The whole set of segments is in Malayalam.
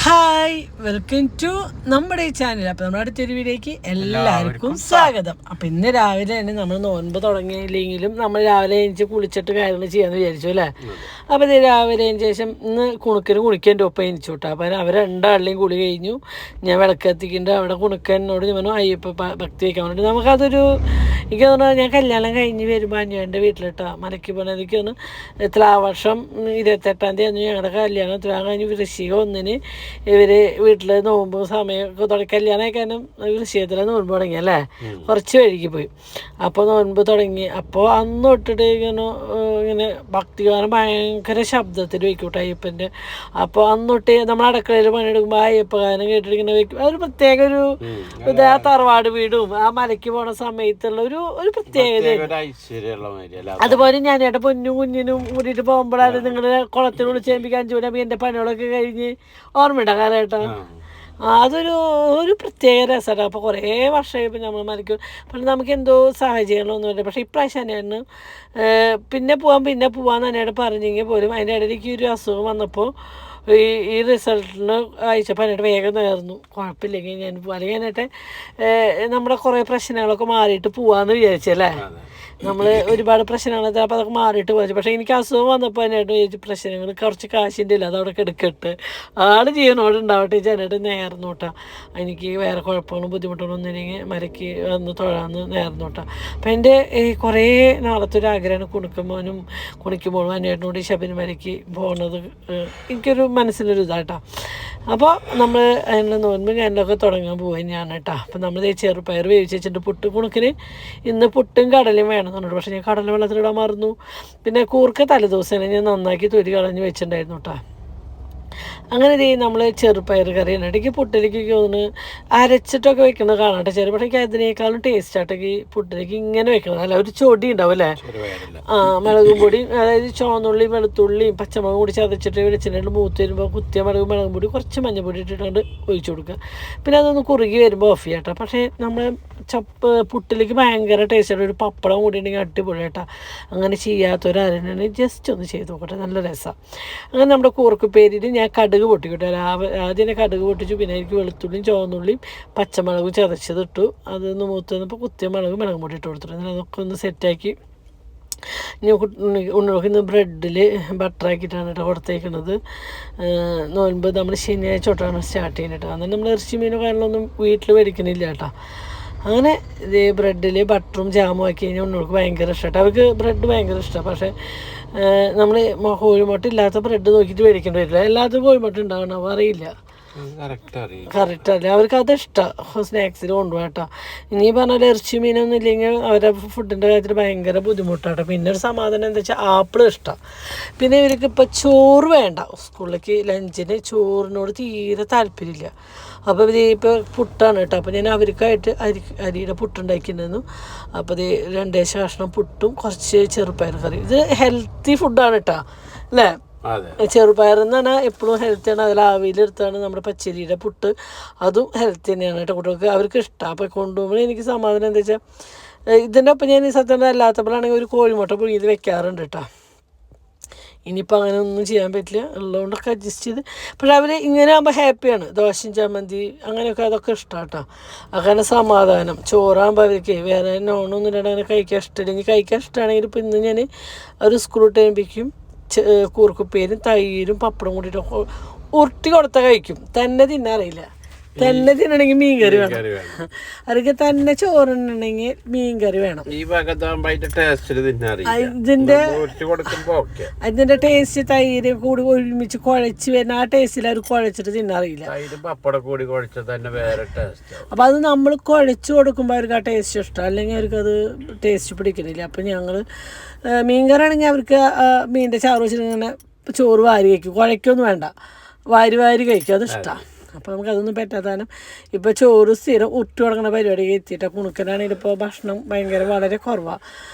ഹായ്, വെൽക്കം ടു നമ്മുടെ ഈ ചാനൽ. അപ്പോൾ നമ്മുടെ അടുത്തൊരു വീഡിയോയ്ക്ക് എല്ലാവർക്കും സ്വാഗതം. അപ്പോൾ ഇന്ന് രാവിലെ തന്നെ നമ്മൾ നോൻപ് തുടങ്ങിയില്ലെങ്കിലും നമ്മൾ രാവിലെ എണീച്ച് കുളിച്ചിട്ട് കാര്യങ്ങൾ ചെയ്യാമെന്ന് വിചാരിച്ചു അല്ലേ. അപ്പോൾ ഇത് രാവിലെ അതിന് ശേഷം ഇന്ന് കുണുക്കന് കുളിക്കേണ്ട ഒപ്പം എണിച്ചു വിട്ടു. അപ്പോൾ അവർ രണ്ടാളിലെയും കുളി കഴിഞ്ഞു. ഞാൻ വിളക്കെത്തിക്കേണ്ട അവിടെ കുണുക്കനോട് ഞാൻ അയ്യപ്പ ഭക്തി വയ്ക്കാൻ വേണ്ടി നമുക്കതൊരു എനിക്ക് തോന്നുന്നത് ഞാൻ കല്യാണം കഴിഞ്ഞ് വരുമ്പോൾ അഞ്ഞുവിൻ്റെ വീട്ടിലിട്ടാ മലയ്ക്ക് പോകണം. എനിക്ക് തോന്നുന്നു എത്ര വർഷം 28-ാം തീയതി ഞങ്ങളുടെ കല്യാണം എത്ര കഴിഞ്ഞ് വൃശ്ചിക 1-ന് ഇവർ വീട്ടിൽ നോമ്പ് സമയമൊക്കെ തുടങ്ങി. കല്യാണം കഴിക്കാനും വൃശ്ചികത്തിലെ നോൻപ് തുടങ്ങി അല്ലേ, കുറച്ച് വൈകി പോയി. അപ്പോൾ നോൻപ് തുടങ്ങി. അപ്പോൾ അന്ന് തൊട്ടിട്ട് ഇങ്ങനെ ഭക്തിഗാനം ഭയങ്കര ശബ്ദത്തിൽ വയ്ക്കൂട്ടെ അയ്യപ്പൻ്റെ. അപ്പോൾ അന്ന് തൊട്ട് നമ്മൾ അടുക്കളയിൽ പണിയെടുക്കുമ്പോൾ അയ്യപ്പ ഗാനം കേട്ടിട്ട് ഇങ്ങനെ വയ്ക്കും. അതൊരു പ്രത്യേക ഒരു ആ തറവാട് വീടും ആ മലയ്ക്ക് പോണ സമയത്തുള്ള ഒരു പ്രത്യേകത. അതുപോലെ ഞാൻ എൻ്റെ പൊന്നും കുഞ്ഞിനും കൂടിയിട്ട് പോകുമ്പോഴാണ് നിങ്ങളുടെ കുളത്തിൽ വിളിച്ചേപ്പിക്കാൻ 5 മണിയാകുമ്പോൾ എൻ്റെ പണികളൊക്കെ കഴിഞ്ഞ് ഓർമ്മയുണ്ട കാലഘട്ടം. അതൊരു പ്രത്യേക രസമാണ്. അപ്പോൾ കുറേ വർഷമായി ഇപ്പം നമ്മൾ മരിക്കും. പക്ഷെ നമുക്ക് എന്തോ സാഹചര്യങ്ങളൊന്നുമില്ല. പക്ഷേ ഇപ്രാവശ്യം തന്നെയാണ് പിന്നെ പോവാന്ന് എന്നോട് പറഞ്ഞെങ്കിൽ പോലും അതിൻ്റെ ഇടയിലേക്ക് ഒരു അസുഖം വന്നപ്പോൾ ഈ റിസൾട്ടിന് അയച്ചപ്പോൾ എന്നോട് വേഗം നേർന്നു. കുഴപ്പമില്ലെങ്കിൽ ഞാൻ പോവാം, അല്ലെങ്കിൽ എന്നിട്ട് നമ്മുടെ കുറേ പ്രശ്നങ്ങളൊക്കെ മാറിയിട്ട് പോവാമെന്ന് വിചാരിച്ചല്ലേ. നമ്മൾ ഒരുപാട് പ്രശ്നങ്ങളൊക്കെ അപ്പോൾ അതൊക്കെ മാറിയിട്ട് പോയി. പക്ഷേ എനിക്ക് അസുഖം വന്നപ്പോൾ എന്നോട് ചോദിച്ചു പ്രശ്നങ്ങൾ കുറച്ച് കാശിൻ്റെ ഇല്ല, അതവിടെ എടുക്കട്ടെ, ആൾ ജീവനോട് ഉണ്ടാവട്ടെ ചേട്ടനായിട്ട് നേർന്നു കേട്ടോ. എനിക്ക് വേറെ കുഴപ്പങ്ങളും ബുദ്ധിമുട്ടുകളും ഒന്നില്ലെങ്കിൽ മരയ്ക്ക് വന്ന് തൊഴാന്ന് നേർന്നു കേട്ടോ. അപ്പം എൻ്റെ കുറേ നാളത്തെ ഒരു ആഗ്രഹമാണ് കുണിക്കുമ്പോഴും അന്നേട്ടനോട് ശബരിമലയ്ക്ക് പോകുന്നത് എനിക്കൊരു മനസ്സിലൊരു ഇതാട്ടോ. അപ്പോൾ നമ്മൾ അതിൻ്റെ നോൻപ് ഞാനൊക്കെ തുടങ്ങാൻ പോവുക ഞാൻ കേട്ടോ. അപ്പം നമ്മൾ ചെറുപയർ വേവിച്ച് വെച്ചിട്ട് കുണുക്കിന് ഇന്ന് പുട്ടും കടലയും വേണം എന്നുണ്ട്. പക്ഷേ ഞാൻ കടല വെള്ളത്തിലിടാൻ മറന്നു. പിന്നെ കൂർക്ക തലേദിവസം ഞാൻ നന്നാക്കി തൊലി കളഞ്ഞ് വെച്ചിട്ടുണ്ടായിരുന്നു കേട്ടോ. അങ്ങനെ നമ്മൾ ചെറുപയർ കറി ഇടയ്ക്ക് പുട്ടിലേക്ക് തോന്നുന്നു അരച്ചിട്ടൊക്കെ വെക്കുന്നത് കാണാട്ടെ ചെറു. പക്ഷേ എനിക്ക് അതിനേക്കാളും ടേസ്റ്റായിട്ടൊക്കെ പുട്ടിലേക്ക് ഇങ്ങനെ വെക്കുന്നത്. അല്ല ഒരു ചൊടി ഉണ്ടാവും അല്ലേ, മുളകും പൊടി, അതായത് ചുവന്നുള്ളിയും വെളുത്തുള്ളിയും പച്ചമുളകും കൂടി ചതച്ചിട്ട് വെളിച്ചെണ്ണയിൽ മൂത്ത് വരുമ്പോൾ കുത്തിയ മുളകും പൊടി കുറച്ച് മഞ്ഞൾപ്പൊടി ഇട്ടിട്ടുണ്ട് ഒഴിച്ചു കൊടുക്കുക. പിന്നെ അതൊന്ന് കുറുകി വരുമ്പോൾ ഓഫ് ചെയ്യാം കേട്ടോ. പക്ഷേ നമ്മൾ പുട്ടിലേക്ക് ഭയങ്കര ടേസ്റ്റായിട്ട് ഒരു പപ്പടം കൂടി ഉണ്ടെങ്കിൽ അടിപൊളി കേട്ടോ. അങ്ങനെ ചെയ്യാത്തവരാരെയാണ് ജസ്റ്റ് ഒന്ന് ചെയ്ത് നോക്കട്ടെ, നല്ല രസമാണ്. അങ്ങനെ നമ്മുടെ കൂർക്കുപ്പേരിയിൽ ഞാൻ കടുക് പൊട്ടിക്കട്ടെ. ആദ്യം കടുക് പൊട്ടിച്ചു. പിന്നെ എനിക്ക് വെളുത്തുള്ളിയും ചുവന്നുള്ളിയും പച്ചമുളകും ചതച്ചതിട്ടു. അതൊന്ന് മൂത്ത് വന്നപ്പോൾ കുത്തിയ മുളകും പൊടി ഇട്ട് കൊടുത്തിട്ട് അതൊക്കെ ഒന്ന് സെറ്റാക്കി ഉണ്ണുകൾക്ക് ബ്രെഡിൽ ബട്ടറാക്കിയിട്ടാണ് കേട്ടോ കൊടുത്തേക്കുന്നത്. നോൻപ് നമ്മൾ ശനിയാഴ്ച തൊട്ടാണ് സ്റ്റാർട്ട് ചെയ്യുന്നത് കേട്ടോ. അന്നേരം നമ്മൾ ഇറച്ചി മീനോ കാര്യങ്ങളൊന്നും വീട്ടിൽ മേടിക്കണില്ല കേട്ടോ. അങ്ങനെ ഇത് ബ്രെഡിൽ ബട്ടറും ജാമും ആക്കി കഴിഞ്ഞാൽ ഉണ്ണുകൾക്ക് ഭയങ്കര ഇഷ്ടമായിട്ട്. അവർക്ക് ബ്രെഡ് ഭയങ്കര ഇഷ്ടമാണ്. പക്ഷേ നമ്മൾ കോഴിമുട്ട ഇല്ലാത്ത ബ്രെഡ് നോക്കിയിട്ട് മേടിക്കേണ്ടി വരില്ല. എല്ലാത്തും കോഴിമുട്ട ഉണ്ടാവണം അറിയില്ല, കറക്റ്റ് അല്ലേ. അവർക്ക് അത് ഇഷ്ടമാണ്, സ്നാക്സിൽ കൊണ്ടുപോകാം കേട്ടോ. ഇനി പറഞ്ഞാൽ ഇറച്ചി മീനൊന്നും ഇല്ലെങ്കിൽ അവരുടെ ഫുഡിൻ്റെ കാര്യത്തിൽ ഭയങ്കര ബുദ്ധിമുട്ടാട്ടോ. പിന്നെ ഒരു സമാധാനം എന്താ വെച്ചാൽ ആപ്പിൾ ഇഷ്ടമാണ്. പിന്നെ ഇവർക്ക് ഇപ്പോൾ ചോറ് വേണ്ട, സ്കൂളിലേക്ക് ലഞ്ചിന് ചോറിനോട് തീരെ താല്പര്യമില്ല. അപ്പോൾ ഇത് ഇപ്പോൾ പുട്ടാണ് കേട്ടോ. അപ്പോൾ ഞാൻ അവർക്കായിട്ട് അരിയുടെ പുട്ടുണ്ടാക്കിയിട്ടുണ്ടായിരുന്നു. അപ്പോൾ ഇത് 2 കഷ്ണം പുട്ടും കുറച്ച് ചെറുപയർ കറി. ഇത് ഹെൽത്തി ഫുഡാണ് കേട്ടോ അല്ലേ. ചെറുപയർ എന്നാണ് എപ്പോഴും ഹെൽത്തിയാണ്. അതിൽ ആവിയിലെടുത്താണ് നമ്മുടെ പച്ചരിയുടെ പുട്ട്, അതും ഹെൽത്തി തന്നെയാണ് കേട്ടോ. കുട്ടികൾക്ക് അവർക്ക് ഇഷ്ടമാണ്. അപ്പോൾ കൊണ്ടുപോകുമ്പോൾ എനിക്ക് സമാധാനം എന്താ വെച്ചാൽ ഇതിൻ്റെ ഒപ്പം ഞാൻ ഈ സത്യം അല്ലാത്തപ്പോഴാണെങ്കിൽ ഒരു കോഴിമുട്ട പുഴുങ്ങിയത് വെക്കാറുണ്ട് കേട്ടോ. ഇനിയിപ്പോൾ അങ്ങനെ ഒന്നും ചെയ്യാൻ പറ്റില്ല, ഉള്ളതുകൊണ്ടൊക്കെ അഡ്ജസ്റ്റ് ചെയ്ത്. പക്ഷേ അവർ ഇങ്ങനെ ആകുമ്പോൾ ഹാപ്പിയാണ്. ദോശയും ചമ്മന്തി അങ്ങനെയൊക്കെ അതൊക്കെ ഇഷ്ടമാണ് കേട്ടോ. അങ്ങനെ സമാധാനം. ചോറാകുമ്പോൾ അവർക്ക് വേറെ നോണൊന്നും ഇല്ലാണ്ട് അങ്ങനെ കഴിക്കാൻ ഇഷ്ടമില്ല. ഇനി കഴിക്കാൻ ഇഷ്ടമാണെങ്കിൽ ഇപ്പോൾ ഇന്ന് ഞാൻ ഒരു സ്ക്രൂ ടൈമ്പിക്കും കൂർക്കുപ്പേരും തൈരും പപ്പടം കൂടിയിട്ട് ഉരുട്ടി കൊടുത്താൽ കഴിക്കും. തന്നെ തിന്നാറിയില്ല. തന്നെ തിന്നണമെങ്കിൽ മീൻകറി വേണം. അവർക്ക് തന്നെ ചോറുണ്ടെങ്കിൽ മീൻകറി വേണം. അതിന്റെ ടേസ്റ്റ് തൈര് കൂടി ഒരുമിച്ച് കുഴച്ച് വരുന്ന ആ ടേസ്റ്റിൽ അവർ കുഴച്ചിട്ട് തിന്നാറിയില്ല. അപ്പം അത് നമ്മൾ കുഴച്ച് കൊടുക്കുമ്പോൾ അവർക്ക് ആ ടേസ്റ്റ് ഇഷ്ടം, അല്ലെങ്കിൽ അവർക്ക് അത് ടേസ്റ്റ് പിടിക്കുന്നില്ല. അപ്പം ഞങ്ങൾ മീൻകറി ആണെങ്കിൽ അവർക്ക് മീനിൻ്റെ ചാറ് വെച്ചിട്ട് ഇങ്ങനെ ചോറ് വാരി കഴിക്കും, കുഴയ്ക്കൊന്നും വേണ്ട, വാരി കഴിക്കും, അത് ഇഷ്ടമാണ്. അപ്പോൾ നമുക്കതൊന്നും പറ്റാത്താനും ഇപ്പോൾ ചോറ് സ്ഥിരം ഉറ്റു കൊടുക്കുന്ന പരിപാടിക്ക് എത്തിയിട്ടാണ്. കുണുക്കനാണെങ്കിൽ ഇപ്പോൾ ഭക്ഷണം വളരെ കുറവാണ്.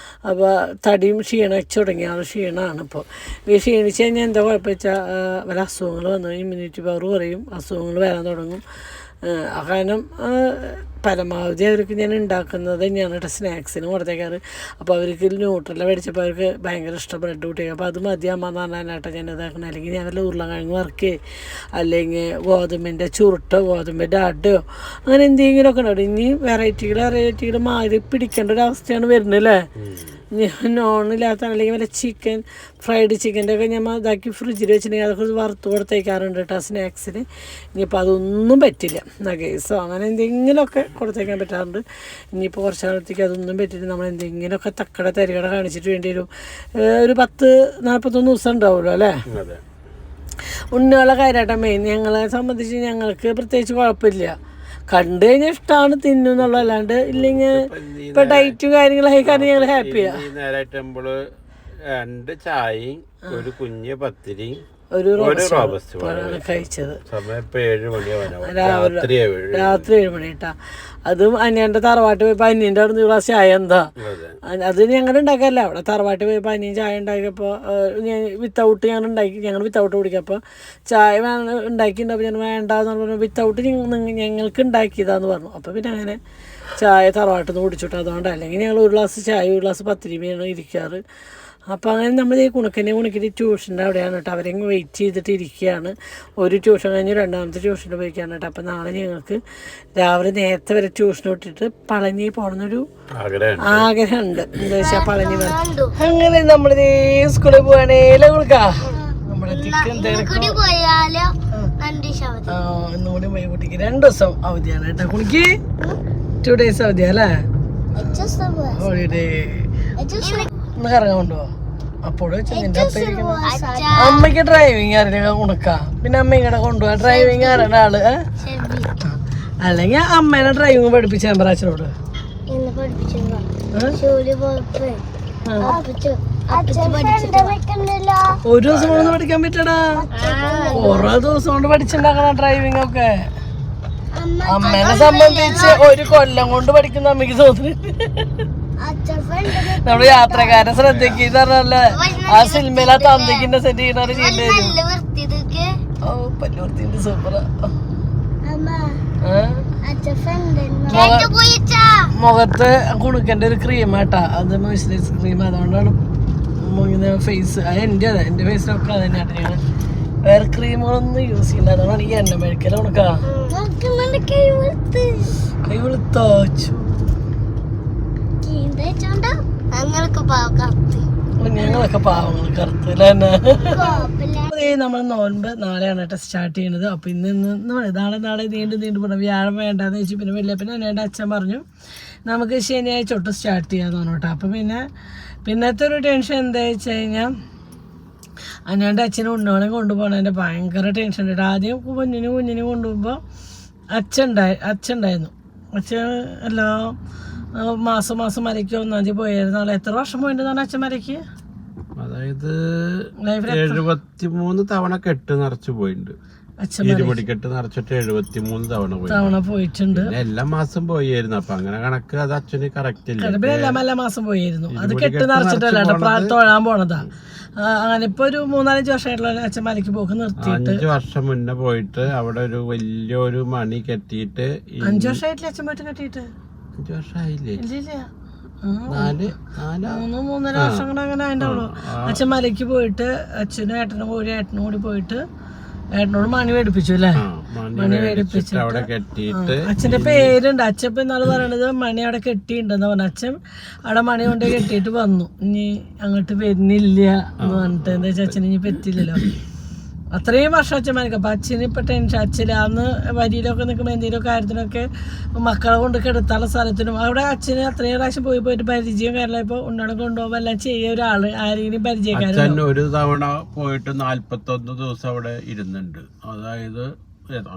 അപ്പോൾ തടിയും ക്ഷീണിച്ച് തുടങ്ങിയ ക്ഷീണമാണ്. ഇപ്പോൾ ഈ ക്ഷീണിച്ച് കഴിഞ്ഞാൽ എന്താ കുഴപ്പം വെച്ചാൽ വല്ല അസുഖങ്ങൾ വന്നു, ഇമ്മ്യൂണിറ്റി പവർ കുറയും, അസുഖങ്ങൾ വരാൻ തുടങ്ങും. കാരണം പരമാവധി അവർക്ക് ഞാൻ ഉണ്ടാക്കുന്നത് തന്നെയാണ് കേട്ടോ സ്നാക്സിന് കൊടുത്തേക്കാറ്. അപ്പോൾ അവർക്ക് ന്യൂട്രല മേടിച്ചപ്പോൾ അവർക്ക് ഭയങ്കര ഇഷ്ടം ബ്രെഡ് കൂട്ടിയേക്കും. അപ്പോൾ അത് മതി അമ്മ എന്ന് പറഞ്ഞാൽ ഞാൻ ഇതാക്കണം. അല്ലെങ്കിൽ ഞാൻ വല്ല ഉരുളക്കിഴങ്ങ് വറുക്കേ അല്ലെങ്കിൽ ഗോതമ്പിൻ്റെ ചുരുട്ടോ ഗോതമ്പിൻ്റെ അടയോ അങ്ങനെ എന്തെങ്കിലുമൊക്കെ ഉണ്ടാവും. ഇനി വെറൈറ്റികൾ മാറി പിടിക്കേണ്ട ഒരു അവസ്ഥയാണ് വരുന്നത് അല്ലേ. നോണില്ലാത്ത അല്ലെങ്കിൽ വല്ല ചിക്കൻ ഫ്രൈഡ് ചിക്കൻ്റെ ഒക്കെ ഞാൻ ഇതാക്കി ഫ്രിഡ്ജിൽ വെച്ചിട്ടുണ്ടെങ്കിൽ അതൊക്കെ വറുത്ത് കൊടുത്തേക്കാറുണ്ട് കേട്ടോ സ്നാക്സിന്. ഇനിയിപ്പോൾ അതൊന്നും പറ്റില്ല, നഗേസോ അങ്ങനെ എന്തെങ്കിലുമൊക്കെ കൊടുത്തേക്കാൻ പറ്റാറുണ്ട്. ഇനിയിപ്പോൾ കുറച്ച് കാലത്തേക്ക് അതൊന്നും പറ്റില്ല. നമ്മൾ എന്തെങ്കിലുമൊക്കെ തക്കട തരികട കാണിച്ചിട്ട് വേണ്ടി വരും. ഒരു 10-41 ദിവസം ഉണ്ടാവുമല്ലോ അല്ലേ. ഉണ്ണിയുള്ള കാര്യമായിട്ടാണ് മെയിൻ. ഞങ്ങളെ സംബന്ധിച്ച് ഞങ്ങൾക്ക് പ്രത്യേകിച്ച് കുഴപ്പമില്ല. കണ്ടു കഴിഞ്ഞാൽ ഇഷ്ടമാണ് തിന്നും എന്നുള്ളത്. അല്ലാണ്ട് ഇല്ലെങ്കിൽ ഇപ്പൊ ഡയറ്റും കാര്യങ്ങളായി കാരണം ഞങ്ങൾ ഹാപ്പിയാണ്. നേരായിട്ട് 2 ചായയും ഒരു കുഞ്ഞ് പത്തിരിയും ഒരു റോബസ്റ്റാണ് കഴിച്ചത്. രാത്രി 7 മണി കേട്ടാ. അതും അനിയൻ്റെ തറവാട്ട് പോയപ്പോൾ അനിയൻ്റെ അവിടെ നിന്ന് ഗ്ലാസ് ചായ എന്താ അത് ഞങ്ങൾ ഉണ്ടാക്കാറില്ല. അവിടെ തറവാട്ട് പോയപ്പോൾ അനിയൻ ചായ ഉണ്ടാക്കിയപ്പോൾ വിത്തൗട്ട് ഞങ്ങൾ വിത്തൗട്ട് കുടിക്കപ്പോൾ ചായ ഉണ്ടാക്കിയിട്ടുണ്ടപ്പോൾ ഞാൻ വേണ്ടാന്ന് പറഞ്ഞു. വിത്തൗട്ട് ഞങ്ങൾക്ക് ഉണ്ടാക്കിയതാന്ന് പറഞ്ഞു. അപ്പോൾ പിന്നെ അങ്ങനെ ചായ തറവാട്ടിൽ നിന്ന് കുടിച്ചിട്ട് അതുകൊണ്ട് അല്ലെങ്കിൽ ഞങ്ങൾ ഒരു ഗ്ലാസ് ചായ ഒരു ഗ്ലാസ് പത്തിരിമയാണ് ഇരിക്കാറ്. അപ്പോൾ അങ്ങനെ നമ്മൾ ഈ കുണുക്കിൻ്റെ ട്യൂഷൻ്റെ അവിടെയാണ് കേട്ടോ. അവരെങ്ങ് വെയിറ്റ് ചെയ്തിട്ട് ഇരിക്കുകയാണ്. ഒരു ട്യൂഷൻ കഴിഞ്ഞ് രണ്ടാമത്തെ ട്യൂഷന് പോയിക്കാണ് കേട്ടോ. അപ്പോൾ നാളെ ഞങ്ങൾക്ക് രാവിലെ നേരത്തെ വരെ ട്യൂഷൻ വിട്ടിട്ട് പളനി പോകണമെന്നൊരു ആഗ്രഹമുണ്ട്. എന്താ വെച്ചാൽ പളനി അങ്ങനെ നമ്മളിതേ സ്കൂളിൽ പോവാണേലോ കൊടുക്കാം. നമ്മുടെ ഇന്നുകൂടി പോയി കുട്ടിക്ക് 2 ദിവസം അവധിയാണ് കേട്ടോ. കുണിക്ക് 2 days അവധിയാ ഹോളിഡേ. ഒന്ന് കറങ്ങാൻ കൊണ്ടുപോവാ. അപ്പോൾ നിന്റെ അമ്മയ്ക്ക് ഡ്രൈവിങ് അറിയില്ല ഉണക്കാ. പിന്നെ അമ്മ ഇങ്ങടെ കൊണ്ടുപോവാ. ഡ്രൈവിങ് അറിയണ ആള് അല്ലെങ്കിൽ അമ്മേനെ ഡ്രൈവിങ് പഠിപ്പിച്ച അച്ഛനോട്. ഒരു ദിവസം കൊണ്ട് പഠിക്കാൻ പറ്റടാ. ഓരോ ദിവസം കൊണ്ട് പഠിച്ചിട്ടുണ്ടാക്കണ ഡ്രൈവിംഗ് ഒക്കെ. അമ്മേനെ സംബന്ധിച്ച് ഒരു കൊല്ലം കൊണ്ട് പഠിക്കുന്ന അമ്മയ്ക്ക് തോന്നുന്നു. നമ്മള് യാത്രക്കാരെ ശ്രദ്ധിക്കുന്ന പറഞ്ഞല്ലേ ആ സിനിമയിൽ ആ തന്തയ്ക്കിന്റെ സെറ്റ് ചെയ്യണ ചെയ്യേണ്ടി വരും. ഓ പല്ലുവർത്തിന്റെ സൂപ്പറാ. മുഖത്ത് കുണുക്കന്റെ ഒരു ക്രീം ആട്ടാ. അത് മോയ്സ്ചറൈസ് ക്രീം. അതുകൊണ്ടാണ് ഇങ്ങനെ ഫേസ് എന്റെ എന്റെ ഫേസിലൊക്കെ അത് തന്നെയാട്ടെ. ഞങ്ങൾ വേറെ ക്രീമുകളൊന്നും യൂസ് ചെയ്യില്ല. അതുകൊണ്ടാണ് ഈ എണ്ണ മെഴുക്കല ഉണക്കാ. കൈ വെളുത്തോ ഞങ്ങളൊക്കെ പാവങ്ങൾ കറുത്തില്ല. നമ്മൾ നോൻപ് നാളെയാണ് കേട്ടോ സ്റ്റാർട്ട് ചെയ്യണത്. അപ്പൊ ഇന്ന് നാളെ നീണ്ടു പോകണം. വ്യാഴം വേണ്ടാന്ന് വെച്ചു. പിന്നെ വെള്ളിയപ്പന എൻ്റെ അച്ഛൻ പറഞ്ഞു നമുക്ക് ശനിയാഴ്ച തൊട്ട് സ്റ്റാർട്ട് ചെയ്യാന്ന് പറഞ്ഞു കേട്ടോ. അപ്പൊ പിന്നത്തെ ഒരു ടെൻഷൻ എന്താ വെച്ച് കഴിഞ്ഞാൽ അന്നേൻ്റെ അച്ഛനെ ഉണ്ണോളെ കൊണ്ടുപോകണതിൻ്റെ ഭയങ്കര ടെൻഷൻ ഉണ്ട്. ആദ്യം കുഞ്ഞിനെ കൊണ്ടുപോകുമ്പോൾ അച്ഛണ്ടായിരുന്നു. അച്ഛൻ എല്ലാം മാസം മരയ്ക്ക് 1-ാം തീയതി പോയായിരുന്നു. എത്ര വർഷം പോയിട്ടുണ്ടെന്നാണ് അച്ഛൻ മരയ്ക്ക്? അതായത് 73 തവണ കെട്ട് നിറച്ച് പോയിട്ടുണ്ട്. ഇരുമുടിക്കെട്ട് നിറച്ചിട്ട് 73 തവണ പോയിട്ടുണ്ട്. എല്ലാ മാസം പോയിരുന്നു. അപ്പൊ അങ്ങനെ കണക്ക് അത് അച്ഛന് കറക്റ്റ് ഇല്ല. എല്ലാ മാസം പോയിരുന്നു. അത് കെട്ട് നിറച്ചിട്ടല്ല തൊഴാൻ പോണതാ. അങ്ങനെ ഇപ്പൊ ഒരു 3-4 വർഷമായിട്ടുള്ള അച്ഛൻ മലയ്ക്ക് പോക്ക് നിർത്തിയിട്ട് 5 വർഷം മുന്നേ പോയിട്ട് അവിടെ ഒരു വലിയൊരു മണി കെട്ടിയിട്ട് 5 വർഷമായിട്ടില്ല അച്ഛൻ പോയിട്ട് കെട്ടിയിട്ട്. 5 വർഷമായില്ലേ? 3-3.5 വർഷം കൂടെ അങ്ങനെ അതിൻ്റെ ഉള്ളു. അച്ഛൻ മലയ്ക്ക് പോയിട്ട് ഏട്ടനും കൂടി പോയിട്ട് ഏട്ടനോട് മണി മേടിപ്പിച്ചു അല്ലേ. മണി മേടിപ്പിച്ചിട്ട് അച്ഛന്റെ പേരുണ്ട്. അച്ഛൻ ഇപ്പൊ എന്നാള് പറയണത് മണി അവിടെ കെട്ടിയിട്ടുണ്ടെന്ന് പറഞ്ഞു. അച്ഛൻ അവിടെ മണി കൊണ്ട് കെട്ടിയിട്ട് വന്നു. ഇനി അങ്ങോട്ട് വരുന്നില്ല എന്ന് പറഞ്ഞിട്ട്. എന്താ വെച്ചാൽ അച്ഛന് ഇനി പറ്റില്ലല്ലോ. അത്രയും വർഷം അച്ഛന്മാർക്ക്. അപ്പം അച്ഛന് ഇപ്പം ടെൻഷൻ. അച്ഛന് അന്ന് വരിയിലൊക്കെ നിൽക്കുമ്പോൾ എന്തെങ്കിലും കാര്യത്തിനൊക്കെ മക്കളെ കൊണ്ട് കിടത്താനുള്ള സ്ഥലത്തിനും അവിടെ അച്ഛന് അത്രയും പ്രാവശ്യം പോയിട്ട് പരിചയം കാരണം ഇപ്പോൾ ഉണ്ണാണ് കൊണ്ടുപോകുമ്പോൾ എല്ലാം ചെയ്യുക ഒരാള് ആരെങ്കിലും പരിചയക്കാരൻ. ഒരു തവണ പോയിട്ട് 41 ദിവസം അവിടെ ഇരുന്നുണ്ട്. അതായത്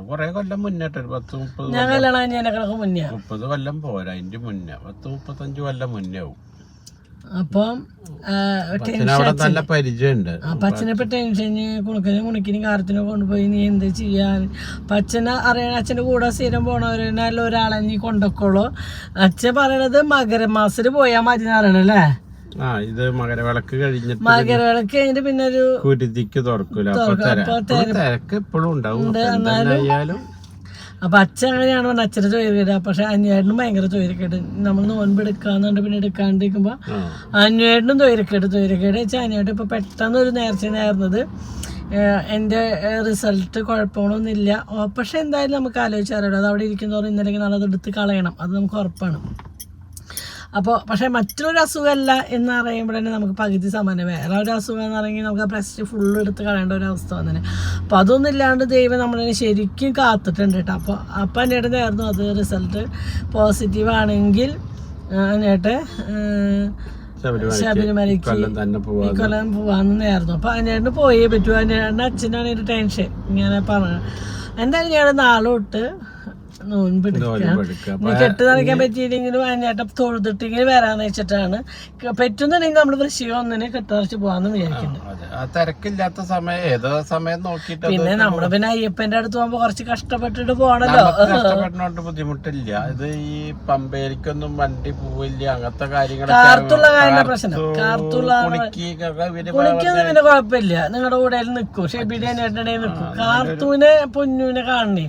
കൊറേ കൊല്ലം മുന്നേട്ടെ 10-30 ഞാൻ കല്യാണം കഴിഞ്ഞതിനൊക്കെ മുന്നേ 30 കൊല്ലം പോരാ. അതിന്റെ മുന്നേ 10-35 കൊല്ലം മുന്നേ ആവും. അപ്പം നല്ല പരിചയമുണ്ട്. അപ്പൊ അച്ഛനിപ്പോ ടെൻഷന് കുണുക്കിനും കാർത്തിനും കൊണ്ടുപോയി നീ എന്ത് ചെയ്യാൻ. അപ്പൊ അച്ഛനെ അറിയണ അച്ഛന്റെ കൂടെ സ്ഥിരം പോണവരല്ല ഒരാളെ നീ കൊണ്ടൊക്കോളൂ. അച്ഛൻ പറയണത് മകരമാസത്തില് പോയാ മതി എന്ന് പറയണല്ലേ. ഇത് മകരവിളക്ക് കഴിഞ്ഞിട്ട് പിന്നെ ഒരു കുരുതിക്ക് തുറക്കൂല. തിരക്ക് എപ്പോഴും ഉണ്ടാവും. അപ്പം അച്ഛൻ അങ്ങനെയാണ് പറഞ്ഞത്, അച്ഛൻ്റെ തൊഴിലേടാ. പക്ഷെ അന്വേഷണം ഭയങ്കര തൊഴിലക്കേട്. നമ്മൾ നോൻപ് എടുക്കാന്നുണ്ട്, പിന്നെ എടുക്കാണ്ടിരിക്കുമ്പോൾ അന്വേഷണം തൊഴിലക്കേട് വെച്ചാൽ അന്വേഷണം ഇപ്പോൾ പെട്ടെന്ന് ഒരു നേർച്ച നേർന്നത് എൻ്റെ റിസൾട്ട് കുഴപ്പമൊന്നുമില്ല. പക്ഷെ എന്തായാലും നമുക്ക് ആലോചിച്ചാലോ, അത് അവിടെ ഇരിക്കുന്നവർ ഇന്നല്ലെങ്കിൽ നാളെ അത് എടുത്ത് കളയണം, അത് നമുക്ക് ഉറപ്പാണ്. അപ്പോൾ പക്ഷേ മറ്റൊരു അസുഖമല്ല എന്ന് പറയുമ്പോൾ തന്നെ നമുക്ക് പകുതി സമാനം. വേറെ ഒരു അസുഖം എന്ന് പറയുമെങ്കിൽ നമുക്ക് ആ ബ്രസ്റ്റ് ഫുള്ള് എടുത്ത് കളയേണ്ട ഒരു അവസ്ഥ വന്നെ. അപ്പോൾ അതൊന്നും ഇല്ലാണ്ട് ദൈവം നമ്മളതിനെ ശരിക്കും കാത്തിട്ടുണ്ട് കേട്ടോ. അപ്പോൾ എന്നേട്ടൻ നേർന്നു അത് റിസൾട്ട് പോസിറ്റീവ് ആണെങ്കിൽ എന്നേട്ടെ ശബരിമലയ്ക്ക് ഈ കൊല്ലം പോവാന്ന് നേർന്നു. അപ്പോൾ അതിനേട്ടന് പോയേ പറ്റൂ. അതിനേട്ടൻ്റെ അച്ഛനാണ് ഒരു ടെൻഷൻ ഇങ്ങനെ പറഞ്ഞത്. എന്തായാലും ഞാൻ നാളെ തൊട്ട് നോൻപെടുക്കാം. കെട്ട് നിറയ്ക്കാൻ പറ്റിയില്ലെങ്കിലും അതിനേട്ടം തൊഴുതിട്ടെങ്കിലും വരാന്ന് വെച്ചിട്ടാണ്. പറ്റുന്നുണ്ടെങ്കിൽ നമ്മള് വൃശ്ചികം 1 കെട്ടിറച്ച് പോവാന്ന് വിചാരിക്കുന്നത്. തിരക്കില്ലാത്ത സമയം നോക്കിട്ട്. പിന്നെ നമ്മള് പിന്നെ അയ്യപ്പന്റെ അടുത്ത് പോകുമ്പോ കുറച്ച് കഷ്ടപ്പെട്ടിട്ട് പോണല്ലോ. കഷ്ടപ്പെട്ടിനോണ്ട് ബുദ്ധിമുട്ടില്ല. ഇത് ഈ പമ്പേരിക്കൊന്നും വണ്ടി പോവില്ല, അങ്ങനത്തെ കാര്യങ്ങൾ. കാർത്തുള്ള കാര്യം പ്രശ്നം. കാർത്തുള്ള കുളിക്കൊന്നും പിന്നെ കുഴപ്പമില്ല, നിങ്ങളുടെ കൂടെ നിൽക്കും. ഷെബിയുടെ നേട്ടണേ നിൽക്കും. കാർത്തൂനെ പൊന്നൂനെ കാണണേ,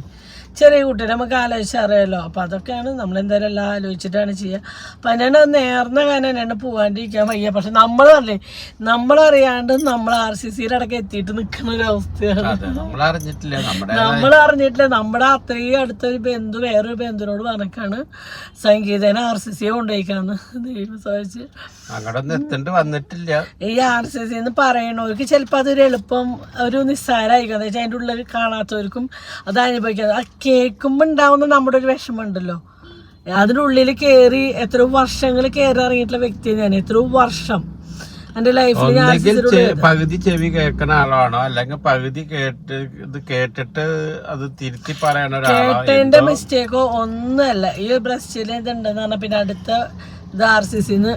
ചെറിയ കുട്ടി നമുക്ക് ആലോചിച്ചറിയാലോ. അപ്പം അതൊക്കെയാണ് നമ്മളെന്തായാലും എല്ലാം ആലോചിച്ചിട്ടാണ് ചെയ്യുക. അപ്പം അതിനാണ് നേർന്ന കാര്യം എന്നെ പോകാണ്ടിരിക്കാൻ വയ്യ. പക്ഷെ നമ്മളറിയാണ്ട് നമ്മൾ RCCയുടെ അടക്കം എത്തിയിട്ട് നിൽക്കുന്ന ഒരു അവസ്ഥയാണ്. നമ്മൾ അറിഞ്ഞിട്ടില്ല. നമ്മുടെ അത്രയും അടുത്തൊരു വേറൊരു ബന്ധുവിനോട് പറഞ്ഞാണ് സംഗീതന RCC കൊണ്ടുപോയിക്കാന്ന്. ദൈവം സഹിച്ച് വന്നിട്ടില്ല. ഈ RCC എന്ന് പറയണവർക്ക് ചിലപ്പോൾ അതൊരു എളുപ്പം ഒരു നിസ്സാരമായിരിക്കും. വെച്ചാൽ അതിൻ്റെ ഉള്ളിൽ കാണാത്തവർക്കും അത് അനുഭവിക്കാതെ കേൾക്കുമ്പോൾ ഉണ്ടാവുന്ന നമ്മുടെ ഒരു വിഷമമുണ്ടല്ലോ, അതിനുള്ളിൽ കയറി എത്രയോ വർഷങ്ങൾ കയറി ഇറങ്ങിയിട്ടുള്ള വ്യക്തിയാണ് ഞാൻ. എത്രയോ വർഷം എന്റെ ലൈഫിൽ പകുതി ചെവി കേൾക്കുന്ന ആളാണോ, അല്ലെങ്കിൽ പകുതി കേട്ടിട്ട് അത് തിരുത്തി പറയണ കേട്ടതിന്റെ മിസ്റ്റേക്കോ ഒന്നുമല്ല. ഈ ബ്രസ്റ്റിൽ ഇതുണ്ടെന്ന് പറഞ്ഞാൽ പിന്നെ അടുത്ത ഇത് RCCന്ന്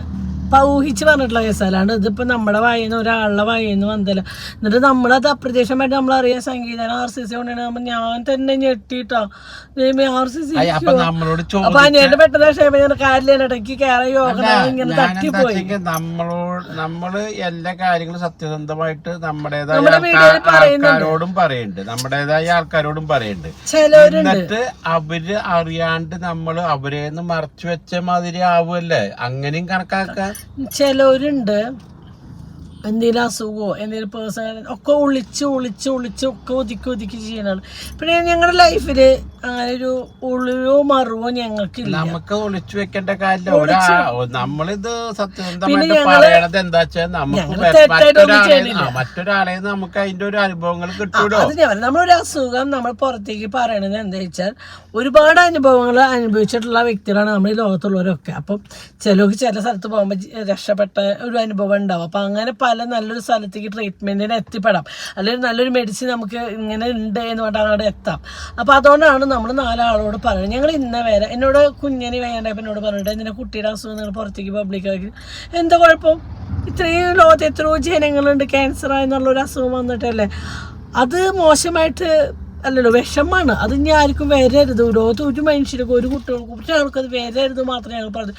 ഊഹിച്ച് പറഞ്ഞിട്ടുള്ള കേസല്ലാണ്ട് ഇതിപ്പോൾ നമ്മുടെ വായിന്ന് ഒരാളുടെ വായിന്ന് വന്നല്ല. എന്നിട്ട് നമ്മളത് അപ്രത്യക്ഷമായിട്ട് നമ്മളറിയാം സംഗീതം RCC കൊണ്ടാണ്. ഞാൻ തന്നെ ഞെട്ടിട്ടോ RCC. അപ്പൊ അനിയന്റെ പെട്ടെന്ന് ക്ഷേമ കാര്യമിടയ്ക്ക് കയറി യോഗ ഇങ്ങനെ തട്ടിപ്പോയി. നമ്മള് എല്ലാ കാര്യങ്ങളും സത്യസന്ധമായിട്ട് നമ്മുടേതായ ആൾക്കാരോടും പറയുന്നുണ്ട്. എന്നിട്ട് അവര് അറിയാണ്ട് നമ്മള് അവരെന്ന് മറച്ചു വെച്ച മാതിരി ആവുമല്ലേ, അങ്ങനെയും കണക്കാക്കാൻ. ചിലവരുണ്ട് എന്തെങ്കിലും അസുഖമോ എന്തെങ്കിലും പേഴ്സണൽ ഒക്കെ ഒളിച്ച് ഒക്കെ ഒതുക്കി ചെയ്യണാണ്. പിന്നെ ഞങ്ങളുടെ ലൈഫില് അങ്ങനെ ഒരു ഒളിവോ മറുവോ ഞങ്ങൾക്കില്ല. നമുക്ക് ഒളിച്ചു വെക്കേണ്ട കാര്യമില്ല. നമ്മളിത് സത്യസന്ധമായിട്ട് പറയണത് എന്താ വെച്ചാൽ നമുക്ക് മറ്റൊരാളെ നമുക്ക് അതിന്റെ ഒരു അനുഭവങ്ങൾ കിട്ടൂലോ. നമ്മളൊരു അസുഖം നമ്മൾ പുറത്തേക്ക് പറയണത് എന്താ വെച്ചാൽ ഒരുപാട് അനുഭവങ്ങൾ അനുഭവിച്ചിട്ടുള്ള വ്യക്തികളാണ് നമ്മൾ ഈ ലോകത്തുള്ളവരൊക്കെ. അപ്പം ചിലർക്ക് ചില സ്ഥലത്ത് പോകുമ്പോൾ രക്ഷപ്പെട്ട ഒരു അനുഭവം ഉണ്ടാവും. അപ്പം അങ്ങനെ പല നല്ലൊരു സ്ഥലത്തേക്ക് ട്രീറ്റ്മെന്റിന് എത്തിപ്പെടാം, അല്ലെങ്കിൽ നല്ലൊരു മെഡിസിൻ നമുക്ക് ഇങ്ങനെ ഉണ്ട് എന്ന് പറഞ്ഞാൽ അങ്ങോട്ട് എത്താം. അപ്പം അതുകൊണ്ടാണ് നമ്മൾ 4 ആളോട് പറയുന്നത്. ഞങ്ങൾ ഇന്ന വരെ എന്നോട് കുഞ്ഞിന് വേണ്ടപ്പോൾ എന്നോട് പറഞ്ഞിട്ട് എന്തിനാ കുട്ടിയുടെ അസുഖം നിങ്ങൾ പുറത്തേക്ക് പബ്ലിക്കാക്കി, എന്താ കുഴപ്പം? ഇത്രയും ലോകത്ത് എത്രയോ ജനങ്ങളുണ്ട് ക്യാൻസർ എന്നുള്ളൊരു അസുഖം വന്നിട്ടല്ലേ. അത് മോശമായിട്ട് അല്ലല്ലോ, വിഷമാണ്. അത് ഇനി ആർക്കും വരരുത്. ലോകത്ത് ഒരു മനുഷ്യർക്കും ഒരു കുട്ടികൾക്കും ഒരാൾക്കും അത് വരരുത് മാത്രമേ ഞങ്ങൾ പറഞ്ഞു.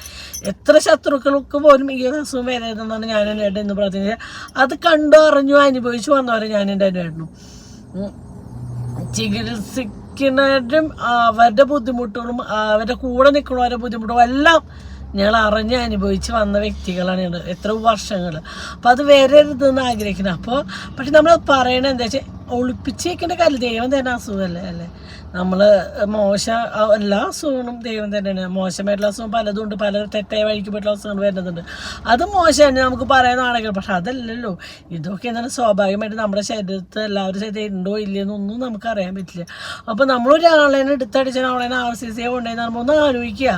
എത്ര ശത്രുക്കൾക്ക് പോലും ഈ ഒരു അസുഖം വരരുതെന്നാണ് ഞാൻ എൻ്റെ ഏട്ടൻ എന്ന് പറഞ്ഞത്. അത് കണ്ടു അറിഞ്ഞു അനുഭവിച്ചു വന്നവരെ ഞാൻ എൻ്റെ ഏട്ടനും. ചികിത്സിക്കുന്നവരും അവരുടെ ബുദ്ധിമുട്ടുകളും അവരുടെ കൂടെ നിൽക്കുന്നവരുടെ ബുദ്ധിമുട്ടും എല്ലാം ഞങ്ങൾ അറിഞ്ഞ് അനുഭവിച്ച് വന്ന വ്യക്തികളാണ് ഞങ്ങൾ എത്ര വർഷങ്ങൾ. അപ്പോൾ അത് വരരുതെന്ന് ആഗ്രഹിക്കുന്നത്. അപ്പോൾ പക്ഷെ നമ്മൾ പറയണത് എന്താ വെച്ചാൽ ഒളിപ്പിച്ച് വയ്ക്കേണ്ട കാര്യം. ദൈവം തന്നെ അസുഖമല്ലേ അല്ലേ. നമ്മൾ എല്ലാ അസുഖങ്ങളും ദൈവം തന്നെയാണ്. മോശമായിട്ടുള്ള അസുഖം പലതും ഉണ്ട്, പല തെറ്റായ വഴിക്ക് പോയിട്ടുള്ള അസുഖങ്ങൾ വരുന്നതുണ്ട്. അത് മോശമാണ് നമുക്ക് പറയുന്നതാണെങ്കിൽ. പക്ഷെ അതല്ലല്ലോ, ഇതൊക്കെ എന്താണ് സ്വാഭാവികമായിട്ട് നമ്മുടെ ശരീരത്തിൽ എല്ലാവരും ശരീരം ഉണ്ടോ ഇല്ലയെന്നൊന്നും നമുക്ക് അറിയാൻ പറ്റില്ല. അപ്പോൾ നമ്മളൊരാളെ എടുത്തടിച്ചാൽ അവളെ RCC കൊണ്ടുപോയി നമ്മൾ ഒന്ന് ആലോചിക്കുക.